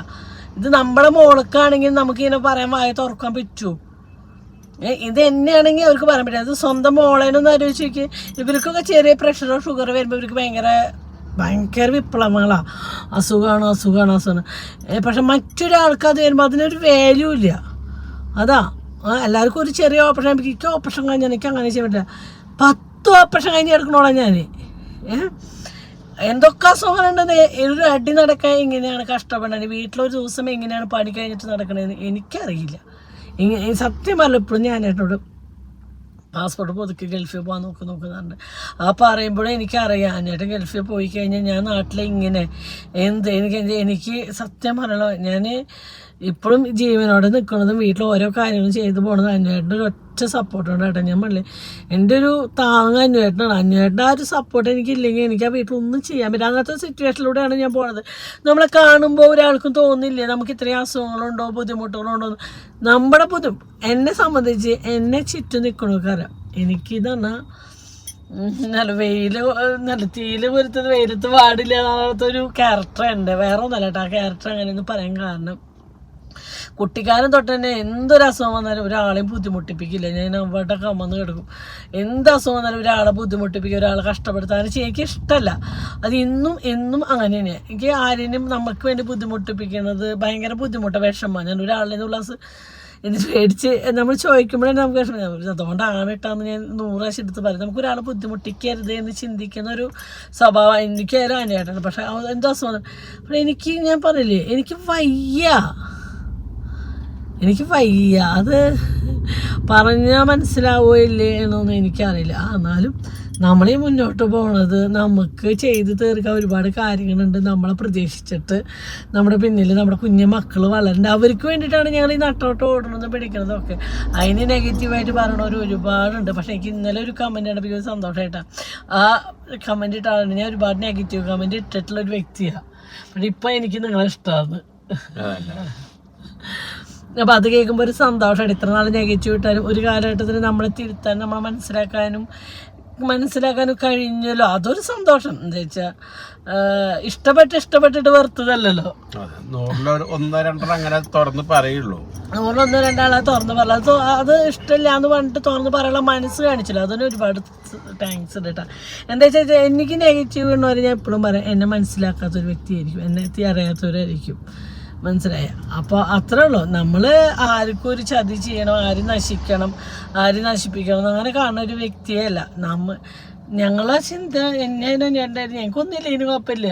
ഇത് നമ്മുടെ മോൾക്കാണെങ്കിൽ നമുക്കിങ്ങനെ പറയാൻ വായ തുറക്കാൻ പറ്റുമോ? ഇത് തന്നെയാണെങ്കിൽ അവർക്ക് പറയാൻ പറ്റില്ല. അത് സ്വന്തം മോളേനൊന്ന് ആലോചിച്ച് നോക്കി. ഇവർക്കൊക്കെ ചെറിയ പ്രഷറോ ഷുഗർ വരുമ്പോൾ ഇവർക്ക് ഭയങ്കര വിപ്ലവങ്ങളാണ്. അസുഖമാണ്. പക്ഷെ മറ്റൊരാൾക്ക് അത് വരുമ്പോൾ അതിനൊരു വാല്യൂ ഇല്ല. അതാ എല്ലാവർക്കും ഒരു ചെറിയ ഓപ്പറേഷൻ. എനിക്ക് ഓപ്പറേഷൻ കഴിഞ്ഞാൽ എനിക്ക് അങ്ങനെ ചെയ്യാൻ പറ്റില്ല. 10 ഓപ്പറേഷൻ കഴിഞ്ഞ് എടുക്കണോളാം ഞാൻ. എന്തൊക്കെ അസുഖങ്ങളുണ്ടെന്ന് ഒരു അടി നടക്കാൻ എങ്ങനെയാണ് കഷ്ടപ്പെടുന്നത്, വീട്ടിലൊരു ദിവസം എങ്ങനെയാണ് പണി കഴിഞ്ഞിട്ട് നടക്കണതെന്ന് എനിക്കറിയില്ല. സത്യമല്ല. ഇപ്പോഴും ഞാൻ ഏട്ടനോട് പാസ്പോർട്ട് പുതുക്കി ഗൾഫിൽ പോകാൻ നോക്കുന്നുണ്ട്. ആ പറയുമ്പോഴേ എനിക്കറിയാം അന്നേരം ഗൾഫിൽ പോയി കഴിഞ്ഞാൽ ഞാൻ നാട്ടിൽ ഇങ്ങനെ എനിക്ക് സത്യം പറയണോ, ഞാൻ ഇപ്പോഴും ജീവനോടെ നിൽക്കുന്നതും വീട്ടിൽ ഓരോ കാര്യങ്ങളും ചെയ്തു പോകണത് അന്വേഷണ ഒരു ഒറ്റ സപ്പോർട്ടുണ്ട് കേട്ടോ. ഞാൻ പറഞ്ഞില്ലേ, എൻ്റെ ഒരു താങ്ങ് അന്വേഷണമാണ്. അന്വേഷണ ആ ഒരു സപ്പോർട്ട് എനിക്കില്ലെങ്കിൽ എനിക്ക് ആ വീട്ടിലൊന്നും ചെയ്യാൻ പറ്റില്ല. അങ്ങനത്തെ സിറ്റുവേഷനിലൂടെയാണ് ഞാൻ പോണത്. നമ്മളെ കാണുമ്പോൾ ഒരാൾക്കും തോന്നില്ലേ നമുക്ക് ഇത്രയും അസുഖങ്ങളുണ്ടോ ബുദ്ധിമുട്ടുകളുണ്ടോ. നമ്മുടെ എന്നെ സംബന്ധിച്ച് എന്നെ ചുറ്റും നിൽക്കണക്കാരാം. എനിക്കിതാണ് നല്ല തീയിൽ പൊരുത്തത് വെയിലത്ത് പാടില്ല എന്നുള്ളൊരു ക്യാരക്ടർ ഉണ്ട്. വേറെ ഒന്നല്ല കേട്ടോ. ആ ക്യാരക്ടർ അങ്ങനെയൊന്നും പറയാൻ കാരണം കുട്ടിക്കാലം തൊട്ട് തന്നെ എന്തൊരു അസുഖം വന്നാലും ഒരാളെയും ബുദ്ധിമുട്ടിപ്പിക്കില്ല. ഞാൻ അവിടെ കമ്മന്ന് കിടക്കും. എന്ത് അസുഖം വന്നാലും ഒരാളെ ബുദ്ധിമുട്ടിപ്പിക്കുക, ഒരാളെ കഷ്ടപ്പെടുത്താൻ എനിക്ക് ഇഷ്ടമല്ല. അത് എന്നും അങ്ങനെ തന്നെയാണ്. എനിക്ക് ആരെയും നമുക്ക് വേണ്ടി ബുദ്ധിമുട്ടിപ്പിക്കുന്നത് ഭയങ്കര ബുദ്ധിമുട്ട്, വിഷമമാണ്. ഞാൻ ഒരാളുടെ നിന്നുള്ള എനിക്ക് പേടിച്ച് നമ്മൾ ചോദിക്കുമ്പോഴേ നമുക്ക് വിഷമം. അതുകൊണ്ടാണ് ഇട്ടാന്ന് ഞാൻ 100 പ്രാവശ്യം എടുത്ത് പറയും. നമുക്ക് ഒരാളെ ബുദ്ധിമുട്ടിക്കരുത് എന്ന് ചിന്തിക്കുന്ന ഒരു സ്വഭാവം എനിക്കായാലും അതിനായിട്ടാണ്. പക്ഷെ എന്തോ അസുഖം. പക്ഷെ ഞാൻ പറയില്ലേ, എനിക്ക് വയ്യ. അത് പറഞ്ഞാൽ മനസ്സിലാവോ ഇല്ലേ എന്നൊന്നും എനിക്കറിയില്ല. എന്നാലും നമ്മളീ മുന്നോട്ട് പോണത് നമുക്ക് ചെയ്ത് തീർക്കാൻ ഒരുപാട് കാര്യങ്ങളുണ്ട്. നമ്മളെ പ്രതീക്ഷിച്ചിട്ട് നമ്മുടെ പിന്നിൽ നമ്മുടെ കുഞ്ഞു മക്കൾ വളരേണ്ട. അവർക്ക് വേണ്ടിയിട്ടാണ് ഞങ്ങൾ ഈ നട്ടോട്ട് ഓടണതും പിടിക്കണതും ഒക്കെ. അതിന് നെഗറ്റീവായിട്ട് പറയണവർ ഒരുപാടുണ്ട്. പക്ഷേ എനിക്ക് ഇന്നലെ ഒരു കമൻറ്റ് കണ്ടപ്പോൾ സന്തോഷമായിട്ടാണ്. ആ കമൻറ്റ് ഇട്ടാണ്. ഞാൻ ഒരുപാട് നെഗറ്റീവ് കമൻറ്റ് ഇട്ടിട്ടുള്ളൊരു വ്യക്തിയാണ്. പക്ഷെ ഇപ്പം എനിക്ക് നിങ്ങളെ ഇഷ്ടമാണ്. അപ്പം അത് കേൾക്കുമ്പോൾ ഒരു സന്തോഷമാണ്. ഇത്ര നാൾ നെഗറ്റീവ് ഇട്ടാലും ഒരു കാലഘട്ടത്തിൽ നമ്മളെ തിരുത്താനും നമ്മളെ മനസ്സിലാക്കാനും കഴിഞ്ഞല്ലോ. അതൊരു സന്തോഷം. എന്താ വെച്ചാൽ ഇഷ്ടപ്പെട്ടിട്ട് വെറുത്തതല്ലല്ലോ. 100-2 അങ്ങനെ തുറന്ന് പറയുള്ളൂ. 100-2 ആളെ തുറന്ന് പറയാം. അത് ഇഷ്ടമില്ല എന്ന് പറഞ്ഞിട്ട് തുറന്ന് പറയാനുള്ള മനസ്സ് കാണിച്ചല്ലോ. അതിന് ഒരുപാട് താങ്ക്സ് ഉണ്ട് കേട്ടോ. എന്താ വെച്ചാൽ എനിക്ക് നെഗറ്റീവ് ഉള്ളവരെ ഞാൻ എപ്പോഴും പറയാം, എന്നെ മനസ്സിലാക്കാത്തൊരു വ്യക്തിയായിരിക്കും, എന്നെ അറിയാത്തവരായിരിക്കും. മനസ്സിലായ? അപ്പോൾ അത്രേ ഉള്ളൂ. നമ്മൾ ആർക്കും ഒരു ചതി ചെയ്യണം, ആരും നശിക്കണം, ആരും നശിപ്പിക്കണം അങ്ങനെ കാണുന്ന ഒരു വ്യക്തിയല്ല. ഞങ്ങളെ ചിന്ത ഞങ്ങൾക്കൊന്നുമില്ല, ഇതിന് കുഴപ്പമില്ല.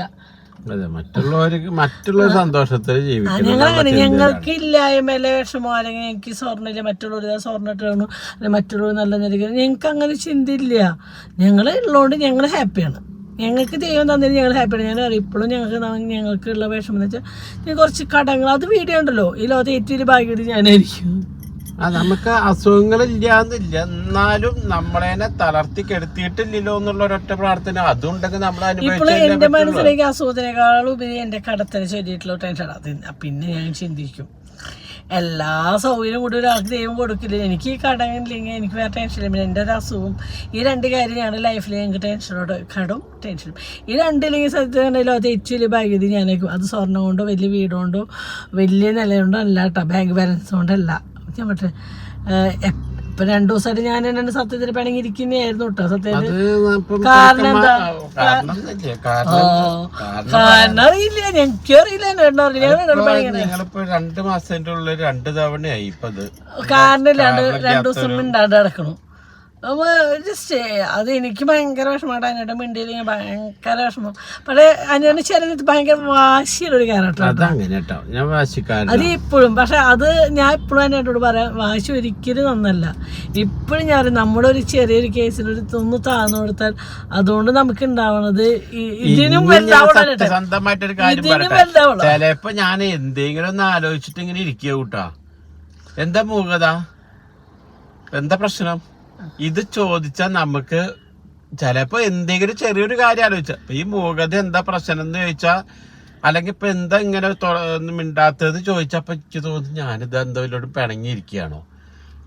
മറ്റുള്ള സന്തോഷത്തിൽ ഞങ്ങളങ്ങനെ ഞങ്ങൾക്ക് ഇല്ലായ്മയിലെ വിഷമോ അല്ലെങ്കിൽ എനിക്ക് സ്വർണ്ണില്ല, മറ്റുള്ളവർ സ്വർണ്ണം ഇട്ടു, അല്ലെങ്കിൽ മറ്റുള്ളവർ നല്ല നിലയ്ക്ക്, ഞങ്ങൾക്ക് അങ്ങനെ ചിന്തയില്ല. ഞങ്ങൾ ഉള്ളതുകൊണ്ട് ഞങ്ങൾ ഹാപ്പിയാണ്. ഞങ്ങൾക്ക് ദൈവം തന്നതിന് ഞങ്ങൾ ഹാപ്പിയാണ്. ഞാൻ അറിയാം ഇപ്പോഴും ഞങ്ങൾക്കുള്ള വിഷമം എന്ന് വെച്ചാൽ ഞാൻ കുറച്ച് കടങ്ങൾ, അത് വീഡിയോ ഉണ്ടല്ലോ, ഈ ലോകത്ത് ഏറ്റവും വലിയ ഭാഗ്യം ഞാനായിരിക്കും. നമുക്ക് അസുഖങ്ങളില്ലാന്നില്ല, എന്നാലും നമ്മളതിനെ തളർത്തി കെടുത്തിയിട്ടില്ലല്ലോ എന്നുള്ള ഒരൊറ്റ പ്രാർത്ഥന അതുണ്ടെങ്കിൽ നമ്മൾ ഇപ്പോഴും എന്റെ മനസ്സിലേക്ക് അസുഖത്തിനേക്കാളും ഉപരി എന്റെ കടത്തിന് ചൊല്ലിയിട്ടുള്ള ടെൻഷൻ. അത് പിന്നെ ഞാൻ ചിന്തിക്കും, എല്ലാ സൗകര്യം കൂടി ഒരാൾക്ക് ദൈവം കൊടുക്കില്ല. എനിക്ക് ഈ കടമില്ലെങ്കിൽ എനിക്ക് വേറെ ടെൻഷനില്ല. പിന്നെ എൻ്റെ ഒരു അസുഖം, ഈ 2 കാര്യമാണ് ലൈഫിൽ ഞങ്ങൾക്ക് കടവും ടെൻഷനും. ഈ 2 സത്യം കണ്ടല്ലോ അത് ഏറ്റവും വലിയ ഭാഗ്യത ഞാനേക്കും. അത് സ്വർണ്ണം കൊണ്ടോ വലിയ വീട് കൊണ്ടോ വലിയ നിലകൊണ്ടോ അല്ല കേട്ടോ, ബാങ്ക് ബാലൻസ് കൊണ്ടല്ല. ഞാൻ പറ്റേ ഇപ്പൊ 2 ദിവസമായിട്ട് ഞാൻ എന്നെ സത്യത്തിൽ പിണങ്ങിയിരിക്കുന്നതായിരുന്നു കേട്ടോ. സത്യത്തിൽ കാരണം എന്താ, കാരണം അറിയില്ല, ഞങ്ങൾക്ക് അറിയില്ല. നിങ്ങളിപ്പോ 2 മാസത്തിന്റെ ഉള്ളിൽ 2 തവണയായി ഇപ്പത്. കാരണം 2 ദിവസം മിണ്ടാണ്ട് കിടക്കണു. അപ്പോൾ ജസ്റ്റ് അത് എനിക്ക് ഭയങ്കര വിഷമമായിട്ട് അതിനായിട്ട് മിണ്ടിയിൽ ഭയങ്കര വിഷമം. പക്ഷേ അതിനാണ് ചില ഭയങ്കര വാശിയുള്ളൊരു ക്യാരക്ടർ. അത് ഇപ്പോഴും. പക്ഷെ അത് ഞാൻ ഇപ്പോഴും അതിനായിട്ടോട് പറയാം, വാശി ഒരിക്കലും നന്നല്ല. ഇപ്പോഴും ഞാൻ നമ്മുടെ ഒരു ചെറിയൊരു കേസിൽ ഒന്ന് താഴ്ന്നു കൊടുത്താൽ അതുകൊണ്ട് നമുക്ക് ഉണ്ടാവണത് ഇതിനും ചിലപ്പോ ഞാൻ എന്തെങ്കിലും ഒന്ന് ആലോചിച്ചിട്ട് ഇങ്ങനെ ഇരിക്കുക കൂട്ടാ, എന്താ മൂകത, എന്താ പ്രശ്നം, ഇത് ചോദിച്ചാൽ നമുക്ക് ചിലപ്പോ എന്തെങ്കിലും ചെറിയൊരു കാര്യം ആലോചിച്ചാ ഈ മൂകത എന്താ പ്രശ്നം എന്ന് ചോദിച്ചാ, അല്ലെങ്കിൽ ഇപ്പൊ എന്താ ഇങ്ങനെ മിണ്ടാത്തത് ചോദിച്ചപ്പോ എനിക്ക് തോന്നുന്നു ഞാനിത് എന്തോലോട് പിണങ്ങിയിരിക്കുകയാണോ,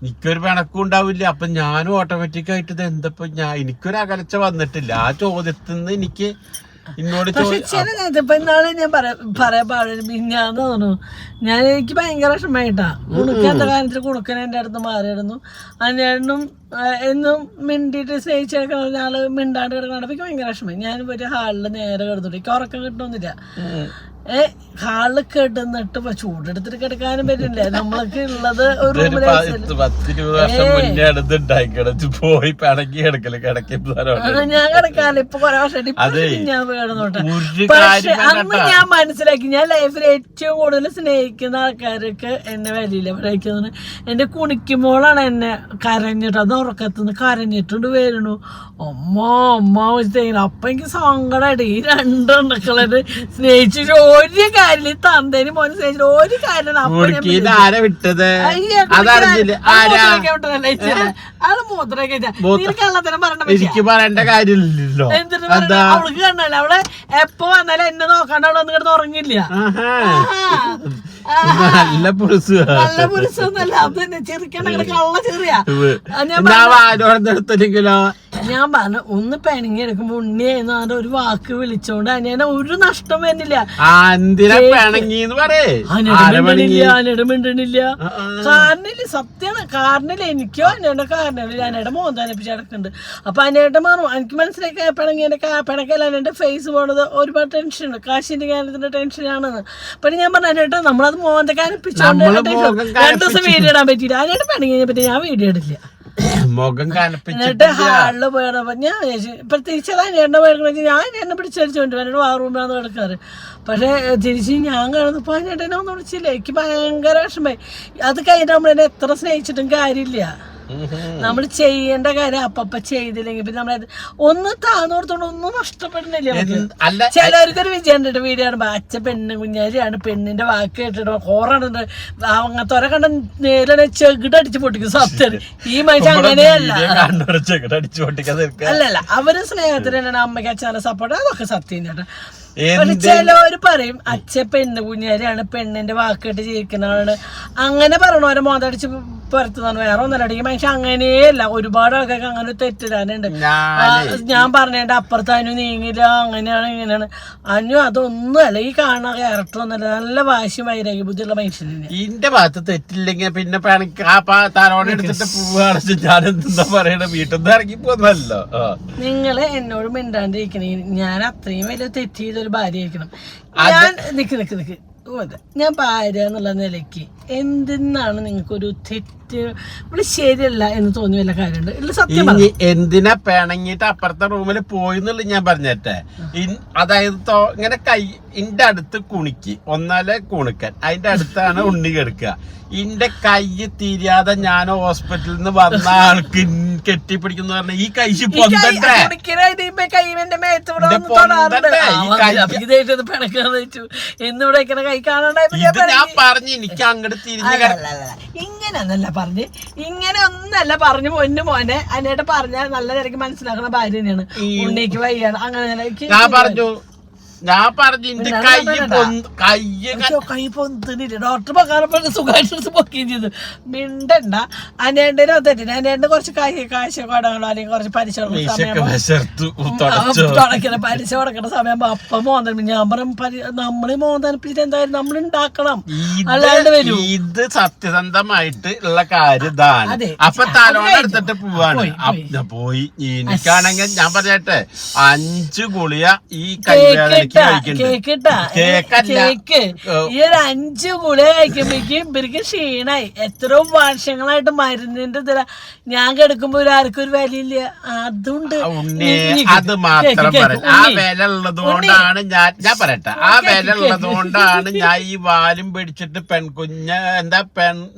എനിക്കൊരു പിണക്കും ഉണ്ടാവില്ല. അപ്പൊ ഞാനും ഓട്ടോമാറ്റിക്കായിട്ട് ഇത് എന്തപ്പോ എനിക്കൊരു അകലച്ച വന്നിട്ടില്ല ആ ചോദ്യത്തിൽ നിന്ന് എനിക്ക് ഇന്നോട്. ഇപ്പൊ ഇന്നാളെ ഞാൻ പറയാൻ പാടില്ല, മിന്നാന്ന് തോന്നുന്നു എനിക്ക് ഭയങ്കര വിഷമമായിട്ടാ. കുണുക്കാത്ത കാര്യത്തിൽ കുണുക്കൻ എൻ്റെ അടുത്ത് മാറിയിരുന്നു. അതിനും എന്നും മിണ്ടിയിട്ട് സ്നേഹിച്ചെടുക്കണ ഒരാള് മിണ്ടാണ്ട് കിടക്കണ എനിക്ക് ഭയങ്കര വിഷമം. ഞാൻ ഒരു ഹാളിൽ നേരെ കിടന്നിട്ട് എനിക്ക് ഉറക്കം കിട്ടണമെന്നില്ല. ഹാളിൽ കിടന്നിട്ട് ചൂടെടുത്തിട്ട് കിടക്കാനും പറ്റില്ല. നമ്മൾക്ക് ഉള്ളത് ഒരു റൂമിൽ പോയി പിണങ്ങി കിടക്കല് ഞാൻ കിടക്കാറില്ല. ഇപ്പൊ കുറെ വർഷമായിട്ട് ഞാൻ കിടന്നോട്ടെ. പക്ഷെ അന്ന് ഞാൻ മനസ്സിലാക്കി, ഞാൻ ലൈഫിൽ ഏറ്റവും കൂടുതൽ സ്നേഹിക്കുന്ന ആൾക്കാർക്ക് എന്നെ വലിയില്ല പറയുന്നത്. എന്റെ കുണിക്കുമ്പോളാണ് എന്നെ കരഞ്ഞിട്ട്, അത് ഉറക്കത്തുനിന്ന് കരഞ്ഞിട്ടുണ്ട് വരുന്നു, അമ്മ അമ്മ വെച്ചിട്ട്. അപ്പൊ എനിക്ക് സങ്കടമായിട്ട് ഈ രണ്ടെണ്ണക്കളെ സ്നേഹിച്ചിട്ട് ഒരു കാര്യം, തന്തേന് മോനെ സ്നേഹിച്ചിട്ട് ഒരു കാര്യം. ആള് മൂത്രമൊക്കെ കള്ളത്തരം പറയേണ്ട കാര്യമില്ലല്ലോ. അവൾക്ക് കണ്ടല്ല, അവള് എപ്പോ വന്നാലും എന്നെ നോക്കാണ്ട് അവിടെ വന്ന് കിടന്ന് ഉറങ്ങില്ല. നല്ല പുരുഷൊന്നല്ല, അത് തന്നെ ചെറുക്കണ്ട കള്ള ചെറിയ. ഞാൻ പറഞ്ഞു ഒന്ന് പെണങ്ങി എടുക്കുമ്പോ ഉണ്ണിയായിരുന്നു പറഞ്ഞ ഒരു വാക്ക് വിളിച്ചോണ്ട് അനിയനെ ഒരു നഷ്ടം വരുന്നില്ല. മിണ്ടണില്ല. കാരണില്ല, സത്യാണ്. കാരണില്ല, എനിക്കോ അനിയുടെ കാരണില്ല. അനിയുടെ മോൻ തനിപ്പിച്ച് കിടക്കുന്നുണ്ട്. അപ്പൊ അനിയുടെ മാറും എനിക്ക് മനസ്സിലാക്കി പിണങ്ങിന്റെ പിണക്കല്ല അനിയുടെ ഫേസ് പോണത് ഒരുപാട് ടെൻഷനുണ്ട്, കാശിന്റെ കാര്യത്തിന്റെ ടെൻഷനാണെന്ന്. പിന്നെ ഞാൻ പറഞ്ഞു അനിയേട്ടാ നമ്മളത് മോന്റെ കനപ്പിച്ചോണ്ട് 2 ദിവസം വീഡിയോ ഇടാൻ പറ്റിയില്ല. അനിയുടെ പിണങ്ങിനെ പറ്റി ഞാൻ വീഡിയോ ഇടില്ല. എന്നിട്ട് ഹാളില് പോയപ്പോ ഞാൻ പ്രത്യേകിച്ച് അനിയുടെ പോയെന്ന് ഞാൻ എന്നെ പിടിച്ചടിച്ചോണ്ട് എന്നോട് ആ റൂമിലാന്ന് കിടക്കാറ്. പക്ഷെ തിരിച്ച് ഞാൻ കാണുന്നപ്പോ അനിയേട്ടനെ ഒന്നും വിളിച്ചില്ല. എനിക്ക് ഭയങ്കര വിഷമമായി. അത് കഴിഞ്ഞിട്ട് നമ്മളെന്നെ എത്ര സ്നേഹിച്ചിട്ടും കാര്യമില്ല. നമ്മൾ ചെയ്യേണ്ട കാര്യം അപ്പ ചെയ്തില്ലെങ്കിൽ പിന്നെ നമ്മളത് ഒന്ന് താന്നോർത്തോണ്ട് ഒന്നും നഷ്ടപ്പെടുന്നില്ല. ചിലവർക്കൊരു വിജയം ഉണ്ട് വീഡിയോ കാണുമ്പോ അച്ഛ പെണ്ണ് കുഞ്ഞാരിയാണ്, പെണ്ണിന്റെ വാക്ക് കേട്ടിട്ട് ഹോറുണ്ട്, അങ്ങനത്തെ കണ്ട നേരെ ചെകിടടിച്ച് പൊട്ടിക്കും. സത്യം ഈ മനുഷ്യ അങ്ങനെയല്ല. അല്ലല്ല, അവര് സ്നേഹത്തിന് തന്നെയാണ് അമ്മയ്ക്ക് അച്ഛനെ സപ്പോർട്ട്, അതൊക്കെ സത്യം ചേട്ടാ. പക്ഷെ ചിലവര് പറയും അച്ഛ പെണ്ണ് കുഞ്ഞാരിയാണ്, പെണ്ണിന്റെ വാക്കേട്ട് ജീവിക്കുന്നതാണ്, അങ്ങനെ പറയണവരെ മോതടിച്ച് പുറത്തുനിന്നാണ്. വേറെ ഒന്നല്ലടിക്കും മനുഷ്യ അങ്ങനെയല്ല. ഒരുപാട് ആൾക്കാർക്ക് അങ്ങനെ തെറ്റിടാനുണ്ട്. ഞാൻ പറഞ്ഞേണ്ട അപ്പുറത്ത് അനു നീങ്ങില്ല, അങ്ങനെയാണ് ഇങ്ങനെയാണ്. അനു അതൊന്നും അല്ല, ഈ കാണുന്ന ക്യാരക്ടർ ഒന്നല്ല, നല്ല വാശി വൈരാഗ്യ ബുദ്ധിയുള്ള മനുഷ്യനെ. ഇന്റെ ഭാഗത്ത് തെറ്റില്ലെങ്കിൽ പിന്നെ തലോടെ എടുത്തിട്ട് പോവാണ് ഞാൻ എന്താ പറയണ, വീട്ടിൽ നിന്ന് ഇറങ്ങി പോന്നല്ലോ. നിങ്ങള് എന്നോട് മിണ്ടാണ്ടിരിക്കണേ, ഞാൻ അത്രയും വലിയ തെറ്റ് ചെയ്തൊരു ഭാര്യ ആയിരിക്കണം. ഞാൻ നിക്ക് ഞാൻ ഭാര്യ എന്നുള്ള നിലയ്ക്ക് എന്തിനാണ് നിങ്ങൾക്കൊരു തെറ്റ് ഇവിടെ ശരിയല്ല എന്ന് തോന്നി വല്ല കാര്യമുണ്ട്? ഇല്ല, സത്യം. എന്തിനാ പിണങ്ങിട്ട് അപ്പുറത്തെ റൂമിൽ പോയിന്നുള്ള ഞാൻ പറഞ്ഞേട്ടെ. അതായത് ഇങ്ങനെ കൈ ഇന്റെ അടുത്ത് കുണിക്ക് ഒന്നാലെ കുണിക്കൻ, അതിന്റെ അടുത്താണ് ഉണ്ണി കിടക്കുക. ഇന്റെ കൈ തിരിയാതെ ഞാൻ ഹോസ്പിറ്റലിൽ നിന്ന് വന്ന ആൾക്ക് കെട്ടിപ്പിടിക്കുന്ന പറഞ്ഞ ഈ കൈ പൊന്തണ്ടേ. ഇത് ഞാൻ പറഞ്ഞു എനിക്ക് അങ്ങോട്ട് തിരിഞ്ഞു. ഇങ്ങനെയൊന്നല്ല പറഞ്ഞ്, ഇങ്ങനെ ഒന്നല്ല പറഞ്ഞു പൊന്നു മോനെ. അതിനായിട്ട് പറഞ്ഞാൽ നല്ല നിലയ്ക്ക് മനസ്സിലാക്കുന്ന ഭാര്യ തന്നെയാണ്. ഉണ്ണിക്ക് വയ്യാണ് അങ്ങനെ ഞാൻ പറഞ്ഞു കൈ പൊന്തിനില്ല. ഡോക്ടർ പ്രകാരം സുഖമായിട്ട് പൊക്കുകയും ചെയ്തു. മിണ്ടണ്ട. അനിയന്റെ തെറ്റിന് അനിയന്റെ കുറച്ച് കാശ് കടകളോ അല്ലെങ്കിൽ കുറച്ച് പലിശ പലിശ കൊടുക്കേണ്ട സമയം അപ്പം മോന്തൻ. ഞാൻ പറഞ്ഞു നമ്മള് മോന്തനിപ്പിച്ചിട്ട് എന്തായാലും നമ്മൾ ഉണ്ടാക്കണം, അല്ലാണ്ട് വരും. ഇത് സത്യസന്ധമായിട്ട് ഉള്ള കാര്യം ഇതാണ്. അപ്പൊ തലോടെ എടുത്തിട്ട് പോവാണ്. പോയി എനിക്കാണെങ്കിൽ ഞാൻ പറയട്ടെ 5 ഗുളിക ഈ കൈവേദന കേക്ക് ഈ ഒരു 5 ഗുളിക കഴിക്കുമ്പോഴേക്കും ഇവർക്ക് ക്ഷീണായി. എത്രയോ വർഷങ്ങളായിട്ട് മരുന്നിന്റെ ഇതില ഞാൻ കിടക്കുമ്പോ ആർക്കും ഒരു വിലയില്ല. അതുകൊണ്ട് അത് മാത്രം ആ വില ഉള്ളതുകൊണ്ടാണ് ഞാൻ പറയട്ടെ, ആ വില ഉള്ളതുകൊണ്ടാണ് ഞാൻ ഈ വാലും പിടിച്ചിട്ട്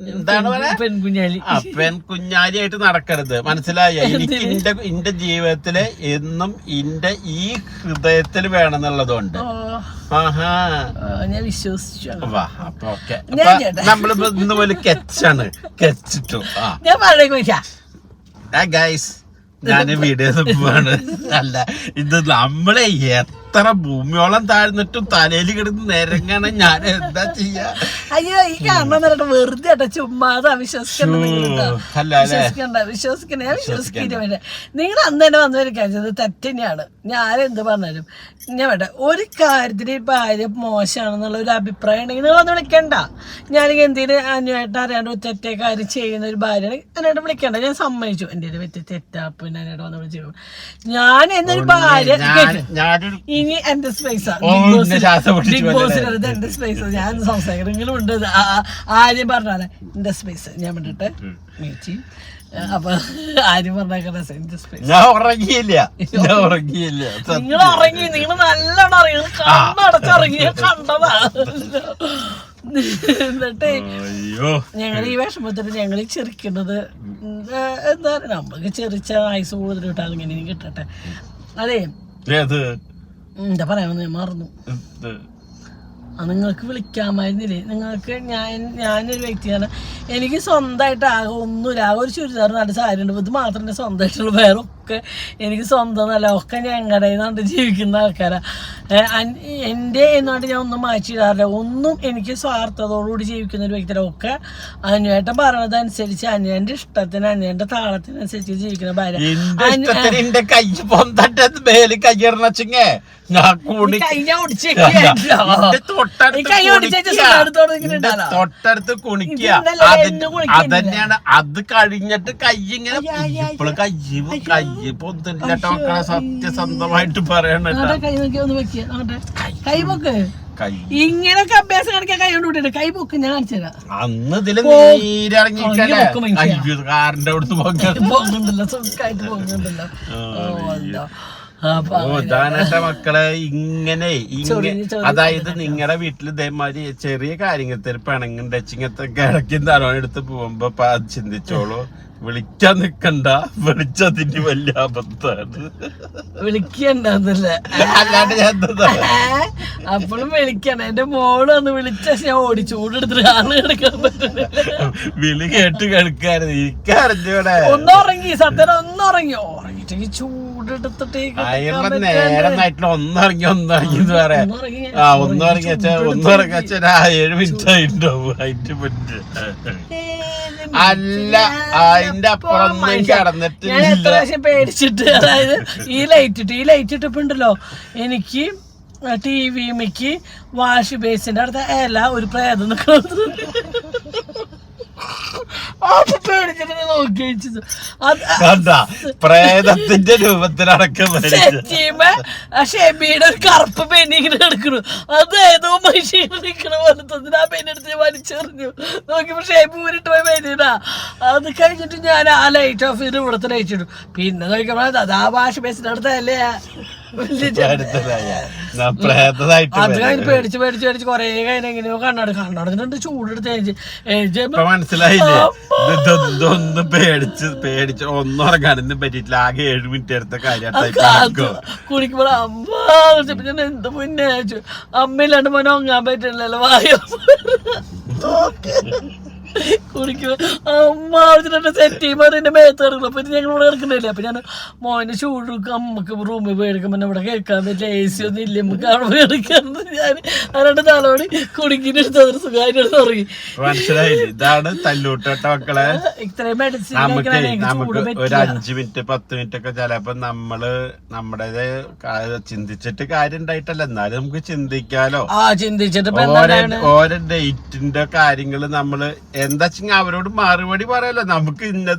പെൺകുഞ്ഞാലിയായിട്ട് നടക്കരുത്. മനസ്സിലായ? എനിക്ക് എന്റെ ജീവിതത്തില് എന്നും എന്റെ ഈ ഹൃദയത്തിൽ വേണമെന്നുള്ളതുകൊണ്ട് ഞാൻ വിശ്വസിച്ചു. നമ്മളിപ്പോ ഇന്ന് പോലെ കെച്ചാണ് കെച്ചിട്ടു. ഞാൻ പറഞ്ഞ ഞാൻ വീഡിയോ പോവാണ്. അല്ല, ഇത് നമ്മളെ എത്ര ഭൂമിയോളം താഴ്ന്നിട്ടും തലയിൽ കിടന്ന് നിരങ്ങാണ്. ഞാൻ എന്താ ചെയ്യാ? അയ്യോ, ഈ കാണുന്ന വെറുതെ ചുമ്മാതെ വിശ്വസിക്കണ്ട. ഞാൻ വിശ്വസിക്കില്ല. നിങ്ങൾ അന്ന് തന്നെ വന്നിരിക്കുന്നത് തെറ്റ് തന്നെയാണ്. ഞാനെന്ത് പറഞ്ഞാലും ഞാൻ വേണ്ട ഒരു കാര്യത്തിന് ഭാര്യ മോശമാണെന്നുള്ള ഒരു അഭിപ്രായം ഉണ്ടെങ്കിൽ നിങ്ങൾ വന്ന് വിളിക്കണ്ട. ഞാനെങ്കിൽ എന്തെങ്കിലും അനുവായിട്ട് അറിയാണ്ട് ഒരു തെറ്റേ കാര്യം ചെയ്യുന്ന ഒരു ഭാര്യയാണ് എന്നോട് വിളിക്കണ്ട. ഞാൻ സമ്മതിച്ചു എന്റെ ഒരു തെറ്റാ, പിന്നെ എന്നോട് വന്ന് വിളിച്ചു. ഞാൻ എന്നൊരു ഭാര്യ ഇനി എന്റെ സ്പേസ് ശ്വാസം പിടിച്ച് ബിഗ് ബോസിനത് എന്റെ സ്പേസ്. ഞാൻ സംസാരിക്കണെങ്കിലും ഉണ്ട്. ആര്യം പറഞ്ഞാലേ എന്റെ സ്പേസ് ഞാൻ വിട്ടിട്ട് മീച്ചി. അപ്പൊ ആര്യം പറഞ്ഞേക്കണ എന്റെ സ്പേസ്. ഞാൻ ഉറങ്ങിയില്ല. നിങ്ങൾ ഉറങ്ങി, നിങ്ങൾ നല്ലോണം അറിയാം, കണ്ണടച്ചിറങ്ങിയ കണ്ടതാ. എന്നിട്ട് ഞങ്ങൾ ഈ വിഷമത്തിന് ഞങ്ങൾ ചിരിക്കുന്നത് എന്താ നമ്മക്ക് ചെറിച്ച ആയുസ് കൂടുതൽ കിട്ടാതെ ഇങ്ങനെ കിട്ടട്ടെ. അതെ എന്താ പറയാമെന്ന് ഞാൻ മറന്നു. നിങ്ങൾക്ക് വിളിക്കാമായിരുന്നില്ലേ? നിങ്ങൾക്ക് ഞാനൊരു വ്യക്തിയാണ്. എനിക്ക് സ്വന്തമായിട്ട് ആകെ ഒന്നുമില്ല. ആകെ ഒരു ചുരിദാർ നല്ല സാരി ഉണ്ട്. ഇത് മാത്രം എൻ്റെ സ്വന്തമായിട്ടുള്ള. വേറെ ഒക്കെ എനിക്ക് സ്വന്തം നല്ല ഒക്കെ ഞങ്ങളുടെ നിന്നുകൊണ്ട് ജീവിക്കുന്ന ആൾക്കാരാണ്. എൻ്റെ എന്നുകൊണ്ട് ഞാൻ ഒന്നും മാറ്റിയിടാറില്ല. ഒന്നും എനിക്ക് സ്വാർത്ഥതയോടുകൂടി ജീവിക്കുന്ന ഒരു വ്യക്തിയുടെ ഒക്കെ അന്വേട്ടം പറയണതനുസരിച്ച് അന്വേന്റെ ഇഷ്ടത്തിന് അന്വേന്റെ താളത്തിനനുസരിച്ച് ജീവിക്കുന്ന ഭാര്യ. തൊട്ടടുത്ത് കുണിക്കുക അതന്നെയാണ്. അത് കഴിഞ്ഞിട്ട് കൈ ഇങ്ങനെ ഇപ്പോഴും കൈ പൊന്തില്ലട്ടോ. സത്യസന്ധമായിട്ട് പറയണ കൈ പൊക്ക്. ഇങ്ങനൊക്കെ അഭ്യാസം കാണിക്കാൻ കൈ കൊണ്ട് വിട്ടിട്ട് കൈ പൊക്ക്. ഞാൻ കാണിച്ചുതരാം. അന്ന് ഇതില് നീരിറങ്ങിക്കല്ലേ കാറിന്റെ അടുത്ത് പോകുന്നുണ്ടല്ലോ, സുഖമായിട്ട് പോകുന്നുണ്ടല്ലോ. ഉദാഹരണ മക്കളെ ഇങ്ങനെ അതായത് നിങ്ങളുടെ വീട്ടിൽ ഇതേമാതിരി ചെറിയ കാര്യത്തിൽ പിണങ്ങുണ്ട് ഇങ്ങനത്തെ കിടക്കും തലോണം എടുത്ത് പോകുമ്പോ ചിന്തിച്ചോളൂ. വിളിക്കാൻ നിക്കണ്ട, വിളിച്ചതിന് വലിയ അബദ്ധാണ്. വിളിക്കണ്ടല്ലേ? അല്ലാണ്ട് ഞാൻ അപ്പോഴും വിളിക്കണം. എന്റെ മോള് വന്ന് വിളിച്ച ഞാൻ ഓടി ചൂടെടുത്തിട്ട് ആള് കിടക്കാൻ പറ്റുന്നില്ല. വിളി കേട്ട് കിടക്കായിരുന്നു. എനിക്കറിഞ്ഞൂടെ ഒന്നുറങ്ങി. സത്യം ഒന്നുറങ്ങി. ഉറങ്ങിട്ടെങ്കിൽ ചൂടെടുത്തിട്ട് നേരമായിട്ടുള്ള ഒന്നിറങ്ങി എന്ന് പറയാം. ഒന്നിറങ്ങി വെച്ചാ 7 മിനിറ്റ് ആയിട്ടുണ്ടാവും. അതിന്റെ പറ്റ് അല്ല അതിന്റെ അപ്പുറം കടന്നിട്ട് ഞാൻ എത്ര പ്രാവശ്യം പേടിച്ചിട്ട്. അതായത് ഈ ലൈറ്റ് ഇട്ടപ്പോണ്ടല്ലോ എനിക്ക് ടിവിക്ക് വാഷ് ബേസിന്റെ അടുത്ത ഒരു പ്രേതം നിൽക്കുന്നത്. പ്രേതത്തിന്റെ രൂപത്തിലടക്കം ഷെബിയുടെ ഒരു കറുപ്പ് പെണ്ണിങ്ങനെ എടുക്കണു. അത് ഏതോ മനുഷ്യൻ നിൽക്കണ പോലത്തെ ആ പെണ്ണെടുത്ത് വലിച്ചെറിഞ്ഞു. നോക്കിയപ്പോ ഷെബി ഊരിട്ട് പോയി പെണ്ണിടാ. അത് കഴിഞ്ഞിട്ട് ഞാൻ ആ ലൈറ്റ് ഓഫ് ചെയ്ത് ഇവിടുത്തെ ലൈറ്റ് ഇടും. പിന്നെ നോക്കിയപ്പോ അതാ വാഷ് ബേസിന്റെ അടുത്തല്ലേ. അത് കഴിഞ്ഞ് പേടിച്ച് കൊറേ കഴിഞ്ഞ എങ്ങനെയോ കണ്ണടച്ചിട്ട് ചൂടെടുത്ത് മനസ്സിലായില്ലേ? ഇതൊന്നും പേടിച്ച് ഒന്നും ഇറങ്ങാനൊന്നും പറ്റിയിട്ടില്ല. ആകെ 7 മിനിറ്റ് എടുത്ത കാര്യമായിട്ട് കുടിക്കുമ്പോൾ അമ്മ ഞാൻ എന്ത് മുന്നേ അമ്മയില്ലാണ്ട് മോനെ ഒങ്ങാൻ പറ്റില്ലല്ലോ. വായോ കുടിക്കുമ്പോ അമ്മ സെറ്റ് ചെയ്യുമ്പോ എന്റെ മേത്ത് കിടക്കണം. അപ്പൊ ഞങ്ങളിവിടെ കിടക്കണില്ല. അപ്പൊ ഞാൻ മോനെ ചൂടുക്കും അമ്മക്ക് റൂമിൽ പോയി എടുക്കുമ്പോ ഇവിടെ കേൾക്കാൻ പറ്റില്ല. AC ഒന്നും ഇല്ല. നമുക്ക് അവിടെ പോയി എടുക്കാറുണ്ട്. ഞാൻ അവരുടെ തലോടി കുടുക്കിനെടുത്ത് അതൊരു സുഖമായിട്ട് തുടങ്ങി. മനസ്സിലായില്ലേ? ഇതാണ് തല്ലൂട്ട മക്കളെ. ഇത്രയും മെഡിസിൻ നമുക്ക് ഒരു 5 മിനിറ്റ് 10 മിനിറ്റ് ഒക്കെ ചിലപ്പോ നമ്മുടേത് ചിന്തിച്ചിട്ട് കാര്യം ഉണ്ടായിട്ടല്ല. എന്നാലും നമുക്ക് ചിന്തിക്കാലോ. ചിന്തിച്ചിട്ട് ഓരോ ഡേറ്റിന്റെ കാര്യങ്ങള് നമ്മള് എന്താ വെച്ചാൽ അവരോട് മറുപടി പറയാലോ. നമുക്ക് ഇന്ന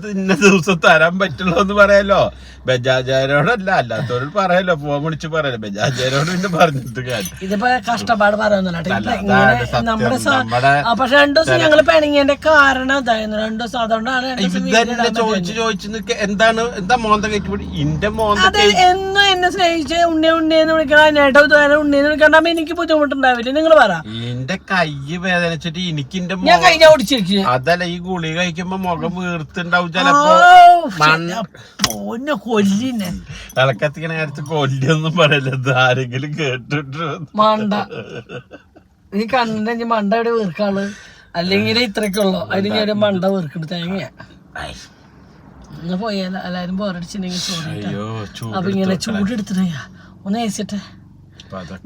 ദിവസം തരാൻ പറ്റുള്ളൂ എന്ന് പറയാലോ. ബജാജാരോടല്ല, അല്ലാത്തവരോട് പറയാലോ. ഫോൺ വിളിച്ച് പറയാലോ. ബജാജാരോട് പിന്നെ പറഞ്ഞിട്ട് കാര്യം. ഇതിപ്പോ കഷ്ടപ്പാട് പറയുന്നില്ല. പക്ഷെ 2 ദിവസം ഞങ്ങള് പിണങ്ങിയതിന്റെ കാരണം ഇതായിരുന്നു. 2 ദിവസം അതുകൊണ്ടാണ് ചോദിച്ചു എന്താ മോന്ത കയറ്റി ഇന്റെ മോന്ത എന്നും എന്നെ സ്നേഹിച്ച് ഉണ്ണിയെന്ന് വിളിക്കണം. നേട്ടം ഉണ്ണിയെന്ന് വിളിക്കണ്ടാകുമ്പോ എനിക്ക് ബുദ്ധിമുട്ടുണ്ടാവില്ലേ? നിങ്ങൾ പറ. എന്റെ കൈ വേദനിച്ചിട്ട് എനിക്ക് ഞാൻ കഴിഞ്ഞ ഓടിച്ചിരിക്കും. അതല്ല ഈ ഗുളിക കഴിക്കുമ്പോ മുഖം വീർത്തുണ്ടാവും ചിലപ്പോ. കൊല്ലിനെ ഇളക്കത്തിക്കണ നേരത്ത് കൊല്ലൊന്നും പറയല്ല. ആരെങ്കിലും കേട്ടിട്ട് മണ്ട ഈ കണ്ണിന്റെ മണ്ട എവിടെ വീർക്കാള് അല്ലെങ്കിൽ ഇത്രക്കുള്ളൂ. അതിന് ഞാൻ മണ്ട വീർക്കിട്ട് തേങ്ങ ഒന്ന് പോയാലോ. എല്ലാരും പോരടിച്ചിട്ടുണ്ടെങ്കിൽ സോറി. അപ്പൊ ഇങ്ങനെ ചൂടെടുത്തിട്ടേ ഒന്ന് ഏച്ചിട്ടെ.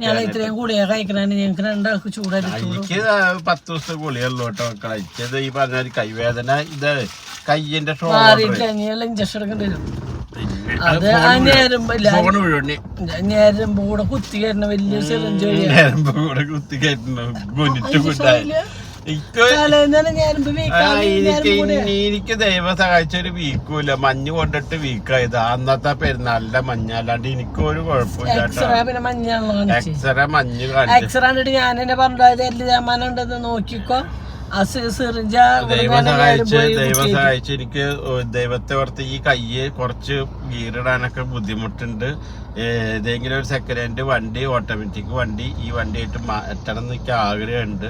ഞാൻ ഇത്രയും ഗുളിക കഴിക്കണ ഞങ്ങക്ക് 2 ആൾക്ക് ചൂടായിട്ട്. എനിക്ക് 10 ദിവസത്തെ ഗുളികയുള്ളൂ കേട്ടോ കഴിച്ചത്. ഈ പറഞ്ഞ കൈവേദന ഇത് കയ്യിന്റെ ഇഞ്ചക്ഷൻ എടുക്കേണ്ടി വരും. അത് ആ ഞരമ്പ് കൂടെ കുത്തി കയറ്റണ വലിയ സിറിഞ്ച്. ഞരമ്പ് കൂടെ കുത്തി കയറ്റണം. എനിക്ക് ദൈവം സഹായിച്ച ഒരു വീക്കൂല. മഞ്ഞ് കൊണ്ടിട്ട് വീക്കായത് അന്നത്തെ പെരുന്നാളിന്റെ മഞ്ഞ, അല്ലാണ്ട് എനിക്കൊരു കുഴപ്പമില്ല. എക്സ്റേ മഞ്ഞ് കണ്ടിട്ട് ഞാൻ എന്നെ പറഞ്ഞത് എല്ലാം നോക്കിക്കോ. ദൈവം സഹായിച്ച് എനിക്ക് ദൈവത്തെ ഓർത്ത് ഈ കയ്യ് കുറച്ച് ഗീറിടാനൊക്കെ ബുദ്ധിമുട്ടുണ്ട്. ഏതെങ്കിലും ഒരു സെക്കൻഡ് ഹാൻഡ് വണ്ടി, ഓട്ടോമാറ്റിക് വണ്ടി, ഈ വണ്ടിയായിട്ട് മാറ്റണം എന്നൊക്കെ ആഗ്രഹമുണ്ട്.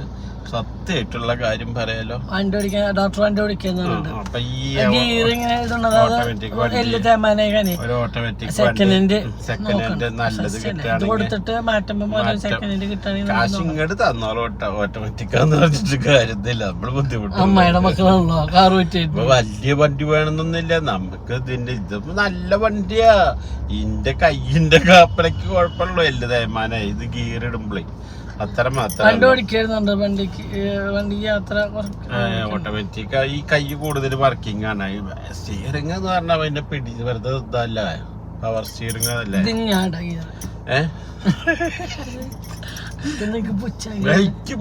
സത്യമായിട്ടുള്ള കാര്യം പറയാലോ. ഡോക്ടർ വണ്ടി ഓടിക്കുന്നുണ്ട്. അപ്പൊ ഈ ഒരു ഓട്ടോമാറ്റിക് സെക്കൻഡ് ഹാൻഡ് നല്ലത് കിട്ടുകയാണെങ്കിൽ കാശ് ഇങ്ങോട്ട് തന്നോളൂ. ഓട്ടോമാറ്റിക്കാന്ന് പറഞ്ഞിട്ട് കാര്യത്തില്ല, നമ്മള് ബുദ്ധിമുട്ട്. വലിയ വണ്ടി വേണമെന്നൊന്നുമില്ല നമുക്ക്. ഇതിപ്പോ നല്ല വണ്ടിയാ. ഇന്റെ കയ്യിന്റെ കാപ്പലക്ക് കുഴപ്പമുള്ളൂ. എല്ലാ തേമാനായി ഇത് ഗീറിടുമ്പളേ അത്ര മാത്രം. ഓട്ടോമാറ്റിക് ഈ കൈ കൂടുതൽ വർക്കിംഗ് ആണ്. സ്റ്റിയറിംഗ് എന്ന് പറഞ്ഞാൽ അതിന്റെ പിടി വെറുതെ ഇതല്ല, പവർ സ്റ്റിയറിംഗ് അതല്ലേ. എനിക്ക്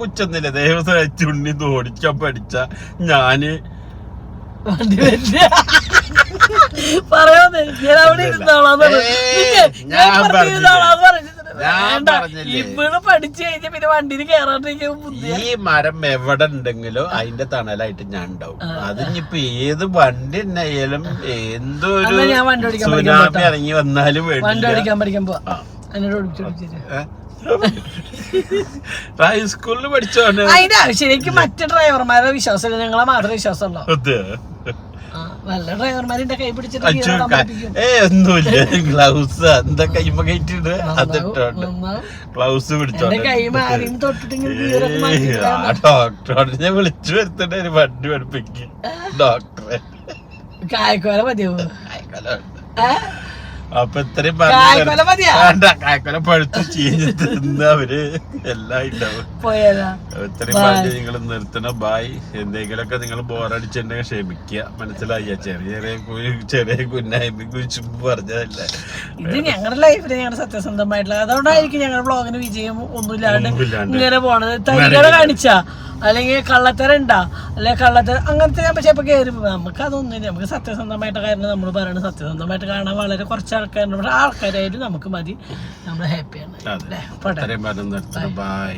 പുച്ചൊന്നുമില്ല. ദൈവം ചുണ്ണി ഓടിക്കാൻ പഠിച്ച ഞാന് പഠിച്ചു കഴിഞ്ഞ പിന്നെ വണ്ടിയിൽ കേറാണ്ടിരിക്കാൻ ഈ മരം എവിടെ ഉണ്ടെങ്കിലോ അതിന്റെ തണലായിട്ട് ഞാൻ ഉണ്ടാവും. അതിനിപ്പോ ഏത് വണ്ടി ഉണ്ടായാലും എന്തോ ഒരു സുനാമി ഇറങ്ങി വന്നാലും വണ്ടി ഓടിക്കാൻ പഠിക്കാൻ പോവാ. ഹൈസ്കൂളിൽ പഠിച്ചോണ്ട് അതിന്റെ ആവശ്യം എനിക്ക് മറ്റു ഡ്രൈവർമാരുടെ വിശ്വാസമില്ല, ഞങ്ങളെ മാത്രമേ വിശ്വാസമുള്ളൂ. നല്ല ഡ്രൈവർമാരെ കൈ പിടിച്ചിട്ട് ഒന്നുമില്ല. ഗ്ലൗസ് എന്താ കൈമ കയറ്റിട്ട് അതിട്ടോണ്ട് ഗ്ലൗസ് പിടിച്ചോണ്ട് ഡോക്ടറോട് ഞാൻ വിളിച്ചു വരുത്തണ്ട ഒരു വണ്ടി പഠിപ്പിക്കും. ഡോക്ടറെ കായക്കോല മതിയോ? അപ്പൊ ഇത്രയും കായക്കൊല പഴുത്ത് ചീഞ്ഞ് തിന്നവര് എല്ലാം ഉണ്ടാവും. ഇത്രയും പറഞ്ഞ് നിങ്ങൾ നിർത്തണം. ബായ്. എന്തെങ്കിലുമൊക്കെ നിങ്ങൾ ബോറടിച്ചിട്ടുണ്ടെങ്കിൽ ക്ഷമിക്കുക. മനസ്സിലായ ചെറിയ കുന്നായ്മ കുറിച്ച് പറഞ്ഞതല്ല. ഇത് ഞങ്ങളുടെ ലൈഫില് ഞങ്ങളുടെ സത്യസന്ധമായിട്ടുള്ള, അതുകൊണ്ടായിരിക്കും ഞങ്ങളുടെ ബ്ലോഗിന് വിജയം ഒന്നുമില്ലാണ്ട് ഇങ്ങനെ പോണത്. തരികളെ കാണിച്ച അല്ലെങ്കിൽ കള്ളത്തരണ്ടാ അല്ലെ കള്ളത്തരം അങ്ങനത്തെ ഞാൻ പക്ഷെ ഇപ്പൊ കയറി നമുക്ക് അതൊന്നുമില്ല. നമുക്ക് സത്യസന്ധമായിട്ട് കാര്യം നമ്മൾ പറയണത് സത്യസന്ധമായിട്ട് കാണാൻ വളരെ കുറച്ച് ആൾക്കാരുണ്ട്. പക്ഷെ ആൾക്കാരായാലും നമുക്ക് മതി, നമ്മൾ ഹാപ്പിയാണ്. ബൈ.